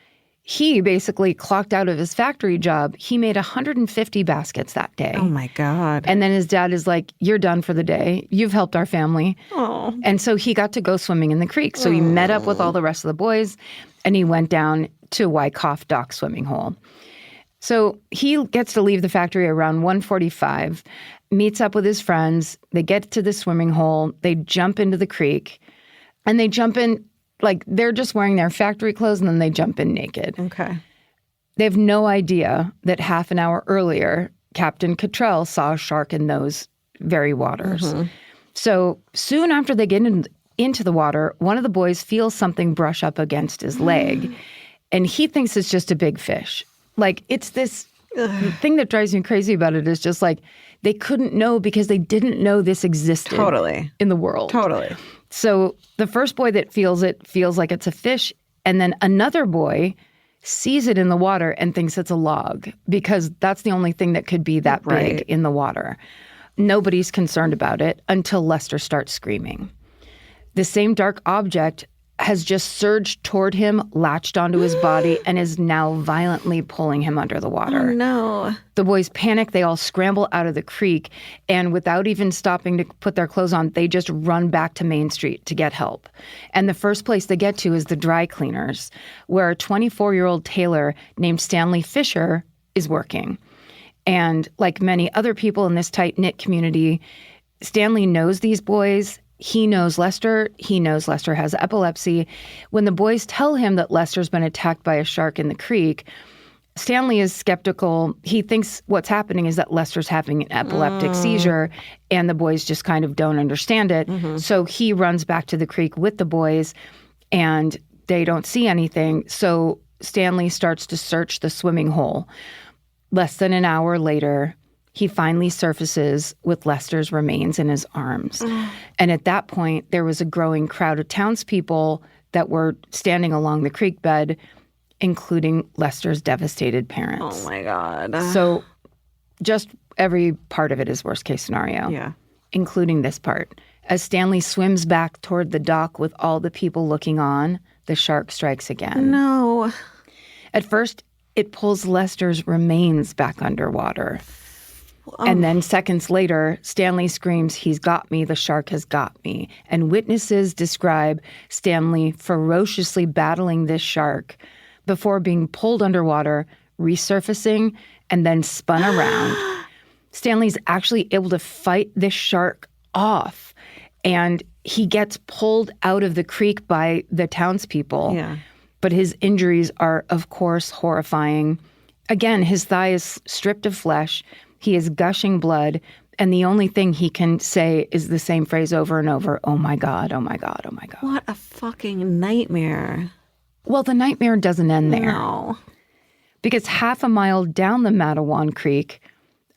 he basically clocked out of his factory job. He made 150 baskets that day.
Oh, my God.
And then his dad is like, you're done for the day. You've helped our family.
Oh.
And so he got to go swimming in the creek. So he met up with all the rest of the boys and he went down to Wyckoff Dock Swimming Hole. So he gets to leave the factory around 1:45, meets up with his friends. They get to the swimming hole. They jump into the creek and they jump in like they're just wearing their factory clothes and then they jump in naked.
Okay.
They have no idea that half an hour earlier, Captain Cottrell saw a shark in those very waters. So soon after they get into the water, one of the boys feels something brush up against his leg and he thinks it's just a big fish. Like it's this the thing that drives me crazy about it is just like they couldn't know because they didn't know this existed in the world.
Totally.
So the first boy that feels it feels like it's a fish. And then another boy sees it in the water and thinks it's a log because that's the only thing that could be that big in the water. Nobody's concerned about it until Lester starts screaming. The same dark object has just surged toward him, latched onto his body, and is now violently pulling him under the water.
Oh, no.
The boys panic. They all scramble out of the creek, and without even stopping to put their clothes on, they just run back to Main Street to get help. And the first place they get to is the dry cleaners, where a 24-year-old tailor named Stanley Fisher is working. And like many other people in this tight-knit community, Stanley knows these boys. He knows Lester. He knows Lester has epilepsy. When the boys tell him that Lester's been attacked by a shark in the creek, Stanley is skeptical. He thinks what's happening is that Lester's having an epileptic seizure, and the boys just kind of don't understand it. So he runs back to the creek with the boys, and they don't see anything. So Stanley starts to search the swimming hole. Less than an hour later, he finally surfaces with Lester's remains in his arms. And at that point, there was a growing crowd of townspeople that were standing along the creek bed, including Lester's devastated parents.
Oh, my God.
So just every part of it is worst case scenario.
Yeah.
Including this part. As Stanley swims back toward the dock with all the people looking on, the shark strikes again.
No.
At first, it pulls Lester's remains back underwater. And then seconds later, Stanley screams, "He's got me, the shark has got me." And witnesses describe Stanley ferociously battling this shark before being pulled underwater, resurfacing, and then spun around. Stanley's actually able to fight this shark off, and he gets pulled out of the creek by the townspeople.
Yeah.
But his injuries are, of course, horrifying. Again, his thigh is stripped of flesh. He is gushing blood, and the only thing he can say is the same phrase over and over, "Oh my God, oh my God, oh my God."
What a fucking nightmare.
Well, the nightmare doesn't end there.
No.
Because half a mile down the Matawan Creek,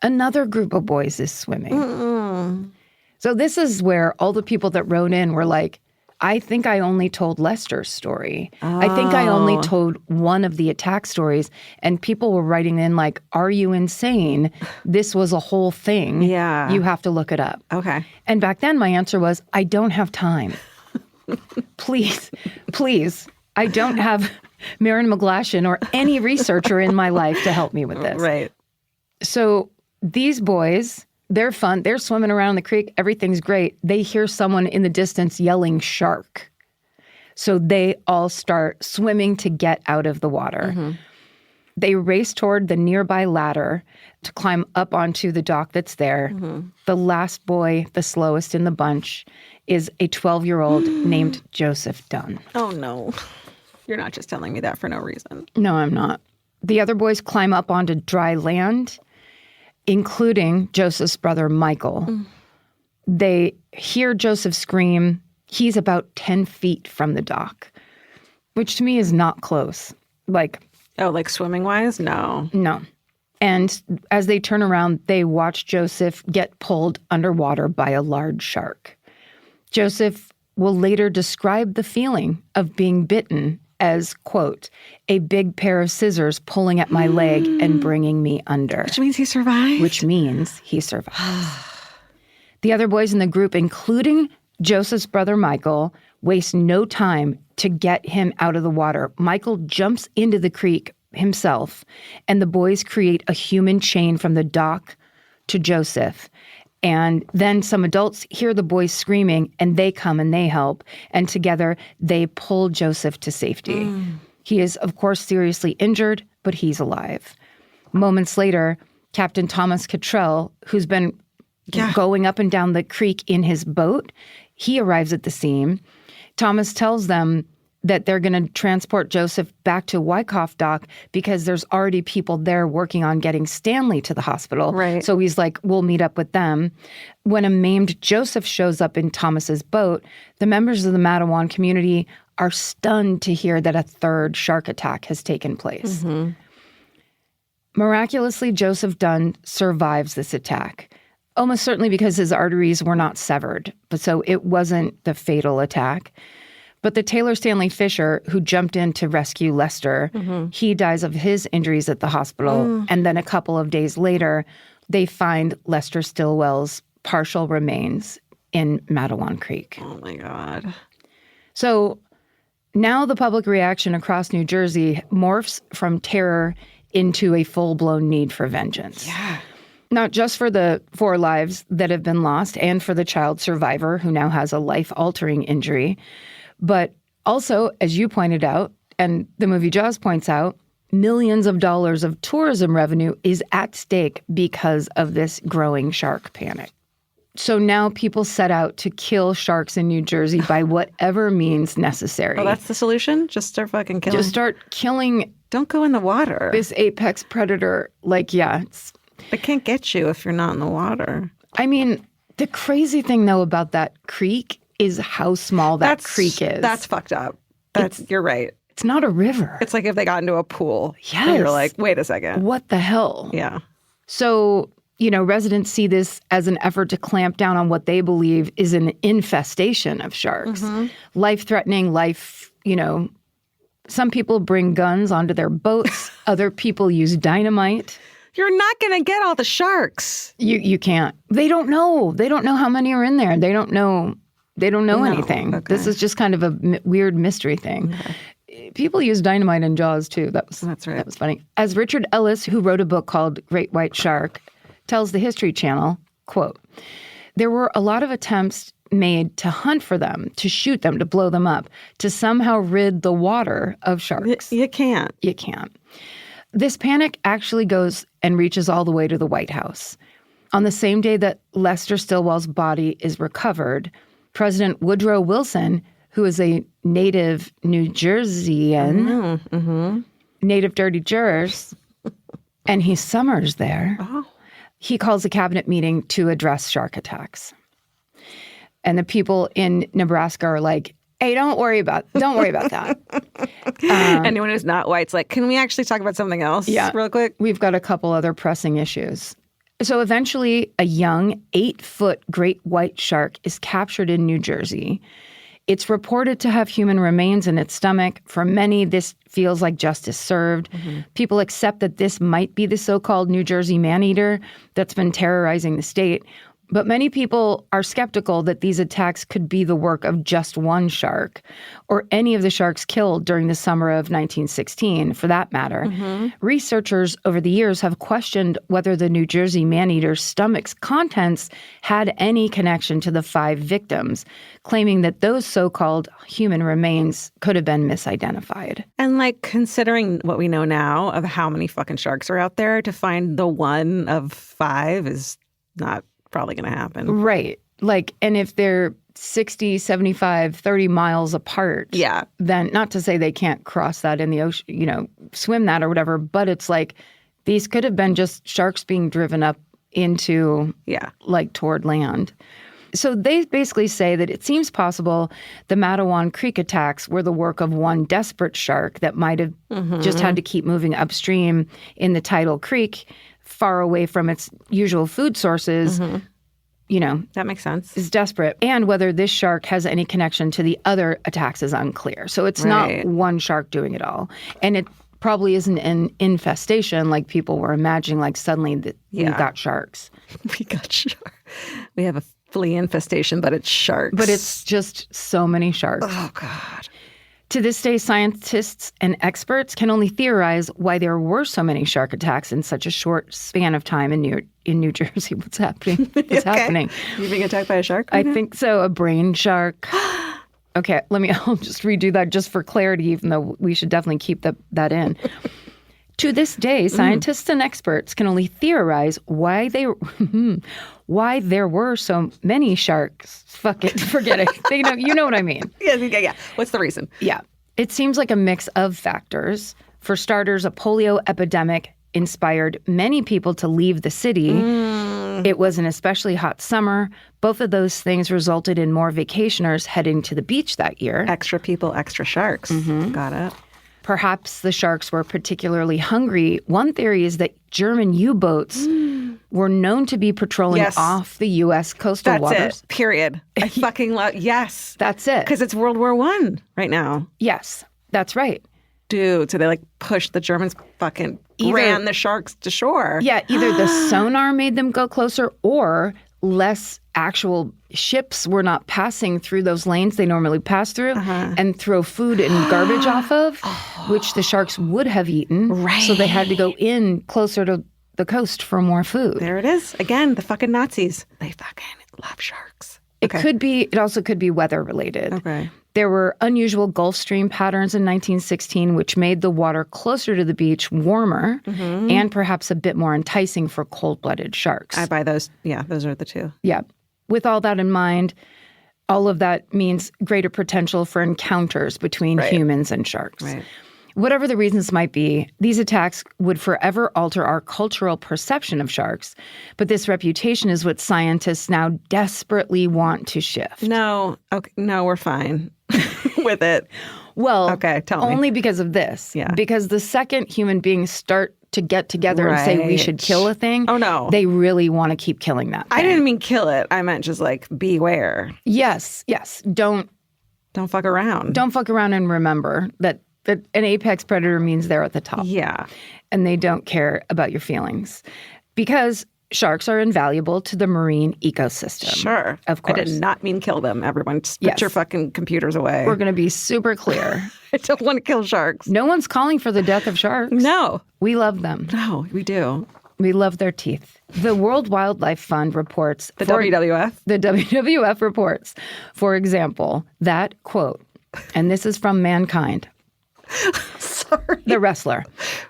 another group of boys is swimming. So this is where all the people that wrote in were like, I think I only told Lester's story. I think I only told one of the attack stories. And people were writing in like, are you insane? This was a whole thing.
Yeah.
You have to look it up.
Okay.
And back then my answer was, I don't have time. Please, I don't have Marin McGlashan or any researcher in my life to help me with this.
Right.
So these boys, they're fun. They're swimming around the creek. Everything's great. They hear someone in the distance yelling shark. So they all start swimming to get out of the water. Mm-hmm. They race toward the nearby ladder to climb up onto the dock that's there. Mm-hmm. The last boy, the slowest in the bunch, is a 12-year-old named Joseph Dunn.
Oh, no. You're not just telling me that for no reason.
No, I'm not. The other boys climb up onto dry land, including Joseph's brother, Michael. They hear Joseph scream. He's about 10 feet from the dock, which to me is not close. Like
swimming-wise? No.
No. And as they turn around, they watch Joseph get pulled underwater by a large shark. Joseph will later describe the feeling of being bitten as, quote, "a big pair of scissors pulling at my leg and bringing me under."
Which means he survived?
Which means he survived. The other boys in the group, including Joseph's brother Michael, waste no time to get him out of the water. Michael jumps into the creek himself, and the boys create a human chain from the dock to Joseph. And then some adults hear the boys screaming, and they come and they help. And together, they pull Joseph to safety. He is, of course, seriously injured, but he's alive. Moments later, Captain Thomas Cottrell, who's been going up and down the creek in his boat, he arrives at the scene. Thomas tells them that they're going to transport Joseph back to Wyckoff Dock because there's already people there working on getting Stanley to the hospital.
Right.
So he's like, we'll meet up with them. When a maimed Joseph shows up in Thomas's boat, the members of the Matawan community are stunned to hear that a third shark attack has taken place. Mm-hmm. Miraculously, Joseph Dunn survives this attack, almost certainly because his arteries were not severed, but so it wasn't the fatal attack. But the Taylor Stanley Fisher, who jumped in to rescue Lester, he dies of his injuries at the hospital. And then a couple of days later, they find Lester Stillwell's partial remains in Matawan Creek.
Oh, my God.
So now the public reaction across New Jersey morphs from terror into a full-blown need for vengeance.
Yeah.
Not just for the 4 lives that have been lost and for the child survivor who now has a life-altering injury, but also, as you pointed out, and the movie Jaws points out, millions of dollars of tourism revenue is at stake because of this growing shark panic. So now people set out to kill sharks in New Jersey by whatever means necessary.
Oh, that's the solution? Just start fucking killing?
Just start killing.
Don't go in the water.
This apex predator.
It can't get you if you're not in the water.
I mean, the crazy thing, though, about that creek is how small that creek is.
That's fucked up. You're right.
It's not a river.
It's like if they got into a pool.
Yes.
And you're like, wait a second.
What the hell?
Yeah.
So, residents see this as an effort to clamp down on what they believe is an infestation of sharks. Mm-hmm. Life-threatening, some people bring guns onto their boats. Other people use dynamite.
You're not going to get all the sharks.
You can't. They don't know. They don't know how many are in there. They don't know anything.
Okay.
This is just kind of a weird mystery thing. Okay. people use dynamite in Jaws too.
That's right.
That was funny. As Richard Ellis, who wrote a book called Great White Shark, tells the History Channel, quote, there were a lot of attempts made to hunt for them, to shoot them, to blow them up, to somehow rid the water of sharks.
You can't.
You can't. This panic actually goes and reaches all the way to the White House. On the same day that Lester Stillwell's body is recovered, President Woodrow Wilson, who is a native New Jerseyan, native dirty jurors, and he summers there, he calls a cabinet meeting to address shark attacks. And the people in Nebraska are like, hey, don't worry about that.
Anyone who's not white's like, can we actually talk about something else real quick?
We've got a couple other pressing issues. So eventually, a young 8-foot great white shark is captured in New Jersey. It's reported to have human remains in its stomach. For many, this feels like justice served. People accept that this might be the so-called New Jersey man-eater that's been terrorizing the state. But many people are skeptical that these attacks could be the work of just one shark or any of the sharks killed during the summer of 1916, for that matter. Researchers over the years have questioned whether the New Jersey man-eater's stomach's contents had any connection to the 5 victims, claiming that those so-called human remains could have been misidentified.
And like considering what we know now of how many fucking sharks are out there, to find the one of 5 is not probably going to happen.
Right. Like, and if they're 60, 75, 30 miles apart, then not to say they can't cross that in the ocean, swim that or whatever, but it's like these could have been just sharks being driven up into, like toward land. So they basically say that it seems possible the Matawan Creek attacks were the work of one desperate shark that might have just had to keep moving upstream in the tidal creek, far away from its usual food sources,
that makes sense.
Is desperate. And whether this shark has any connection to the other attacks is unclear. So it's not one shark doing it all. And it probably isn't an infestation like people were imagining, like suddenly we got sharks.
We got sharks. We have a flea infestation, but it's sharks.
But it's just so many sharks.
Oh, God.
To this day, scientists and experts can only theorize why there were so many shark attacks in such a short span of time in New Jersey. What's happening? What's happening?
You being attacked by a shark?
I think so. A brain shark. Okay, I'll just redo that just for clarity, even though we should definitely keep that in. To this day, scientists and experts can only theorize why there were so many sharks. Fuck it, forget it. You know what I mean.
Yeah. What's the reason?
Yeah. It seems like a mix of factors. For starters, a polio epidemic inspired many people to leave the city. It was an especially hot summer. Both of those things resulted in more vacationers heading to the beach that year.
Extra people, extra sharks. Got it.
Perhaps the sharks were particularly hungry. One theory is that German U-boats were known to be patrolling off the U.S. coastal waters.
That's it. Period. I fucking love. Yes.
That's it.
Because it's World War I right now.
Yes, that's right.
Dude, so they like pushed the Germans fucking ran the sharks to shore.
Yeah, either the sonar made them go closer or less actual ships were not passing through those lanes they normally pass through and throw food and garbage off of, which the sharks would have eaten.
Right.
So they had to go in closer to the coast for more food.
There it is. Again, the fucking Nazis. They fucking love sharks.
It also could be weather related.
Okay.
There were unusual Gulf Stream patterns in 1916, which made the water closer to the beach warmer and perhaps a bit more enticing for cold-blooded sharks.
I buy those. Yeah, those are the two.
Yeah. With all that in mind, all of that means greater potential for encounters between humans and sharks.
Right.
Whatever the reasons might be, these attacks would forever alter our cultural perception of sharks. But this reputation is what scientists now desperately want to shift.
No, we're fine with it.
Well,
okay, tell me.
Only because of this. Yeah. Because the second human beings start to get together and say we should kill a thing, they really want to keep killing that thing.
I didn't mean kill it. I meant just like beware.
Yes. Don't
fuck around.
Don't fuck around and remember that an apex predator means they're at the top.
Yeah.
And they don't care about your feelings. Because sharks are invaluable to the marine ecosystem.
Sure.
Of course.
I did not mean kill them, everyone. Just put your fucking computers away.
We're going to be super clear.
I don't want to kill sharks.
No one's calling for the death of sharks.
No.
We love them.
No, we do.
We love their teeth. The World Wildlife Fund reports...
The WWF?
The WWF reports, for example, that, quote, and this is from Mankind.
Sorry.
The wrestler.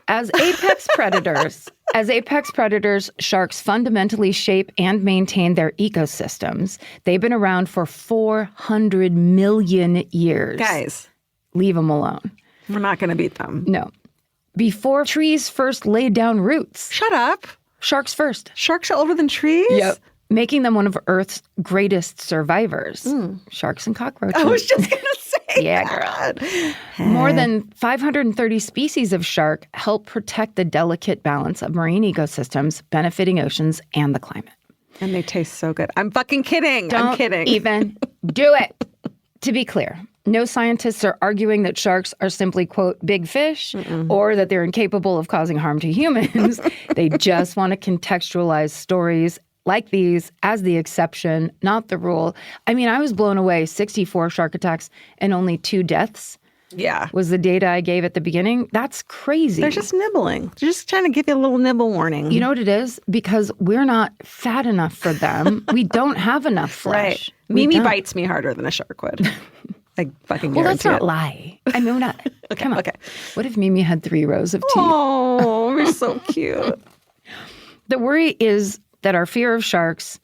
As apex predators, sharks fundamentally shape and maintain their ecosystems. They've been around for 400 million years.
Guys.
Leave them alone.
We're not going to beat them.
No. Before trees first laid down roots.
Shut up.
Sharks first.
Sharks are older than trees?
Yep. Making them one of Earth's greatest survivors. Sharks and cockroaches.
I was just going to say
yeah, girl. More than 530 species of shark help protect the delicate balance of marine ecosystems, benefiting oceans and the climate.
And they taste so good. I'm fucking kidding. I'm kidding.
Don't even do it. To be clear, no scientists are arguing that sharks are simply, quote, big fish or that they're incapable of causing harm to humans. They just want to contextualize stories like these as the exception, not the rule. I mean, I was blown away. 64 shark attacks and only 2 deaths.
Yeah.
Was the data I gave at the beginning. That's crazy.
They're just nibbling. They're just trying to give you a little nibble warning.
You know what it is? Because we're not fat enough for them. We don't have enough flesh.
Right. Mimi bites me harder than a shark would. I fucking
Well, let's
guarantee
not
it.
lie. I mean, we're not. Come on.
Okay.
What if Mimi had 3 rows of teeth?
Oh, we're so cute.
The worry is that our fear of sharks,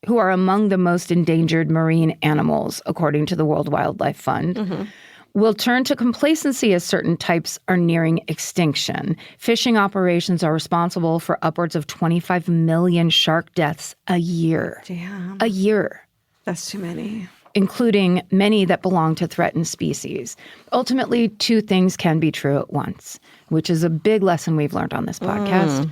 who are among the most endangered marine animals, according to the World Wildlife Fund, will turn to complacency as certain types are nearing extinction. Fishing operations are responsible for upwards of 25 million shark deaths a year.
Damn.
A year.
That's too many.
Including many that belong to threatened species. Ultimately, 2 things can be true at once, which is a big lesson we've learned on this podcast.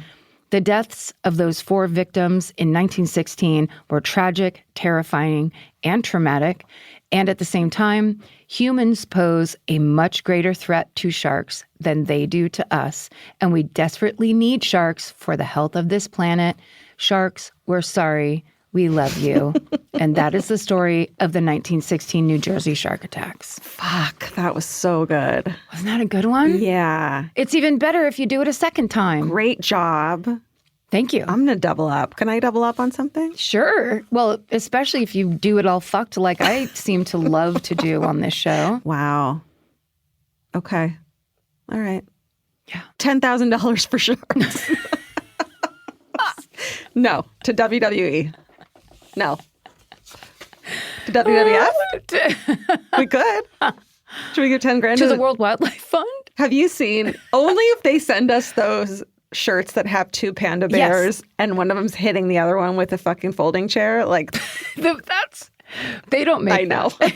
The deaths of those 4 victims in 1916 were tragic, terrifying, and traumatic. And at the same time, humans pose a much greater threat to sharks than they do to us. And we desperately need sharks for the health of this planet. Sharks, we're sorry. We love you. And that is the story of the 1916 New Jersey shark attacks.
Fuck, that was so good.
Wasn't that a good one?
Yeah.
It's even better if you do it a second time.
Great job.
Thank you.
I'm going to double up. Can I double up on something?
Sure. Well, especially if you do it all fucked like I seem to love to do on this show.
Wow. Okay. All right.
Yeah.
$10,000 for sharks. No. To WWE. No. To WWF? We could. Should we give 10 grand
To the World Wildlife Fund?
Have you seen, only if they send us those shirts that have 2 panda bears and one of them's hitting the other one with a fucking folding chair, like
That's they don't make
I know. But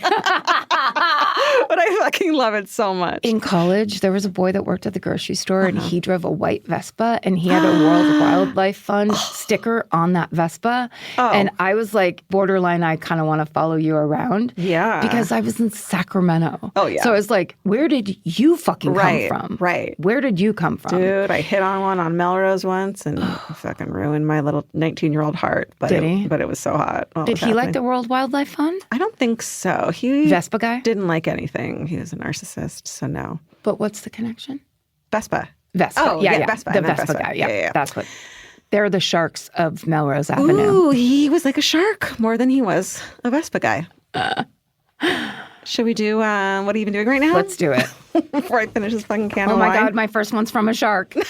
I fucking love it so much.
In college, there was a boy that worked at the grocery store and he drove a white Vespa and he had a World Wildlife Fund sticker on that Vespa. And I was like, borderline, I kind of want to follow you around.
Yeah.
Because I was in Sacramento.
Oh, yeah.
So I was like, where did you fucking come from?
Right.
Where did you come from?
Dude, I hit on one on Melrose once and fucking ruined my little 19-year-old heart. But
Did he?
But it was so hot.
Did he like the World Wildlife Fund?
I don't think so. He
Vespa guy?
didn't like anything. He was a narcissist, so no.
But what's the connection?
Vespa.
Vespa.
Oh, yeah, Vespa. I
The
meant
Vespa
Vespa.
guy. Yeah,
Yeah.
That's what. They're the sharks of Melrose Avenue.
Ooh, he was like a shark more than he was a Vespa guy. Should we do, what are you even doing right now?
Let's do it.
Before I finish this fucking can
Oh
of
my
wine.
God, my first one's from a shark.
Mine's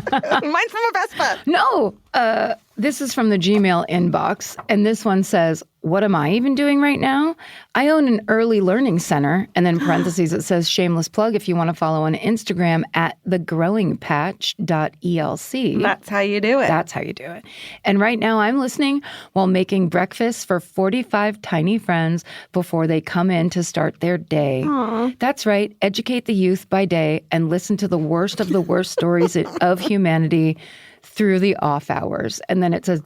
from a Vespa.
No, this is from the Gmail inbox. And this one says, what am I even doing right now? I own an early learning center. And then parentheses, it says, shameless plug if you want to follow on Instagram at thegrowingpatch.elc.
That's how you do it.
That's how you do it. And right now I'm listening while making breakfast for 45 tiny friends before they come in to start their day.
Aww.
That's right. Educate the youth by day and listen to the worst of the worst stories of humanity through the off hours. And then it says ...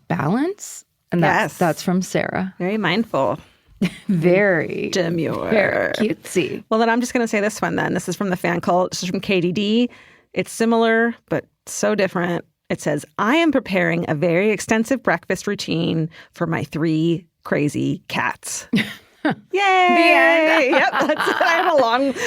balance. And that's from Sarah.
Very mindful.
Very
Demure.
Very cutesy.
Well, then I'm just going to say this one then. This is from the fan cult. This is from KDD. It's similar, but so different. It says, I am preparing a very extensive breakfast routine for my 3 crazy cats. Yay!
The end.
Yep, I had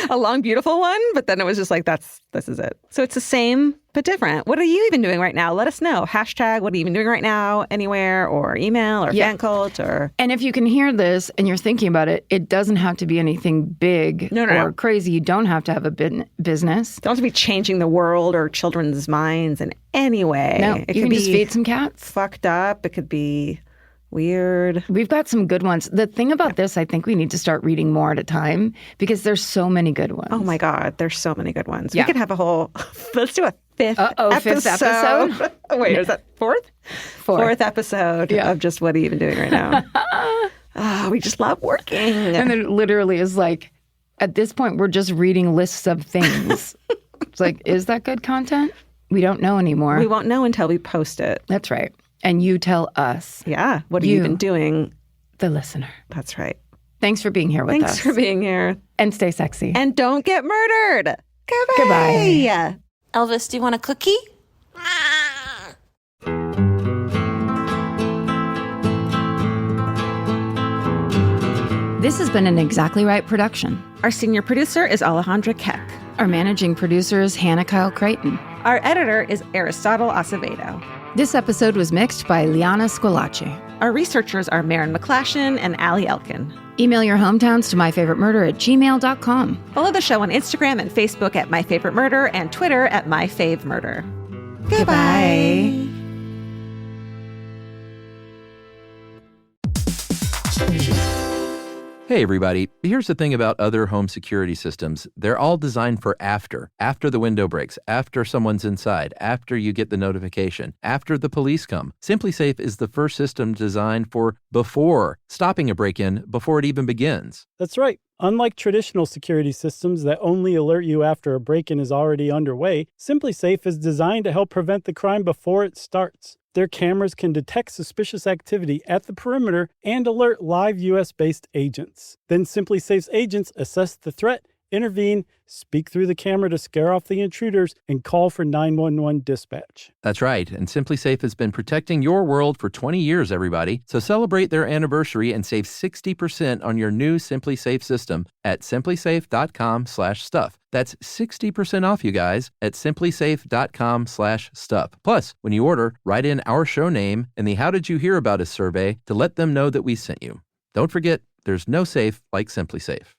a long, beautiful one, but then it was just like, this is it. So it's the same, but different. What are you even doing right now? Let us know. Hashtag, what are you even doing right now? Anywhere, or email, or fan cult, or...
And if you can hear this and you're thinking about it, it doesn't have to be anything big or crazy. You don't have to have a business.
Don't have to be changing the world or children's minds in any way.
No,
it
you
could
can just feed some cats.
Fucked up. It could be weird.
We've got some good ones. The thing about this, I think we need to start reading more at a time because there's so many good ones.
Oh my God, there's so many good ones.
Yeah.
We could have a whole, let's do a fifth
fifth episode?
Wait, is that fourth? Fourth episode of just what are you even doing right now? We just love working.
And it literally is like, at this point, we're just reading lists of things. It's like, is that good content? We don't know anymore.
We won't know until we post it.
That's right. And you tell us.
Yeah. What have you been doing?
The listener.
That's right.
Thanks for being here with us.
Thanks for being here.
And stay sexy.
And don't get murdered.
Goodbye.
Elvis, do you want a cookie?
This has been an Exactly Right production.
Our senior producer is Alejandra Keck.
Our managing producer is Hannah Kyle Creighton.
Our editor is Aristotle Acevedo.
This episode was mixed by Liana Squillace.
Our researchers are Maren McClashin and Allie Elkin.
Email your hometowns to myfavoritemurder@gmail.com.
Follow the show on Instagram and Facebook at myfavoritemurder and Twitter at myfavemurder.
Goodbye.
Hey everybody, here's the thing about other home security systems. They're all designed for after the window breaks, after someone's inside, after you get the notification, after the police come. SimpliSafe is the first system designed for before, stopping a break-in before it even begins.
That's right. Unlike traditional security systems that only alert you after a break-in is already underway, SimpliSafe is designed to help prevent the crime before it starts. Their cameras can detect suspicious activity at the perimeter and alert live U.S.-based agents. Then SimpliSafe's agents assess the threat, intervene, speak through the camera to scare off the intruders, and call for 911 dispatch.
That's right, and SimpliSafe has been protecting your world for 20 years, everybody. So celebrate their anniversary and save 60% on your new SimpliSafe system at simplisafe.com/stuff. That's 60% off, you guys, at simplisafe.com/stuff. Plus, when you order, write in our show name and the How Did You Hear About Us survey to let them know that we sent you. Don't forget, there's no safe like SimpliSafe.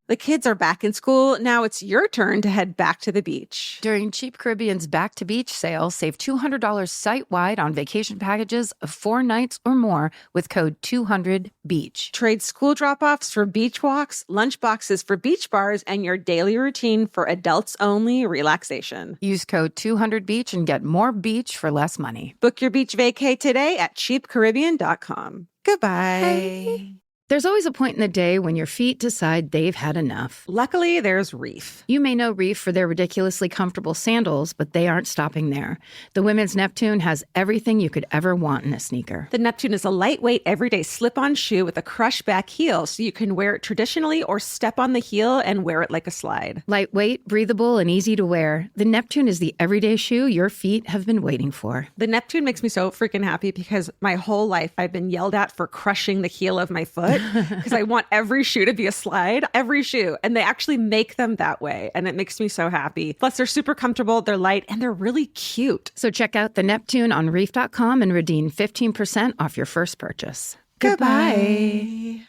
The kids are back in school. Now it's your turn to head back to the beach.
During Cheap Caribbean's Back to Beach sale, save $200 site-wide on vacation packages of 4 nights or more with code 200BEACH.
Trade school drop-offs for beach walks, lunch boxes for beach bars, and your daily routine for adults-only relaxation.
Use code 200BEACH and get more beach for less money.
Book your beach vacay today at cheapcaribbean.com. Goodbye.
Bye. There's always a point in the day when your feet decide they've had enough.
Luckily, there's Reef.
You may know Reef for their ridiculously comfortable sandals, but they aren't stopping there. The women's Neptune has everything you could ever want in a sneaker.
The Neptune is a lightweight, everyday slip-on shoe with a crush-back heel, so you can wear it traditionally or step on the heel and wear it like a slide.
Lightweight, breathable, and easy to wear, the Neptune is the everyday shoe your feet have been waiting for.
The Neptune makes me so freaking happy because my whole life I've been yelled at for crushing the heel of my foot. Because I want every shoe to be a slide, every shoe. And they actually make them that way. And it makes me so happy. Plus, they're super comfortable, they're light, and they're really cute.
So check out the Neptune on reef.com and redeem 15% off your first purchase.
Goodbye.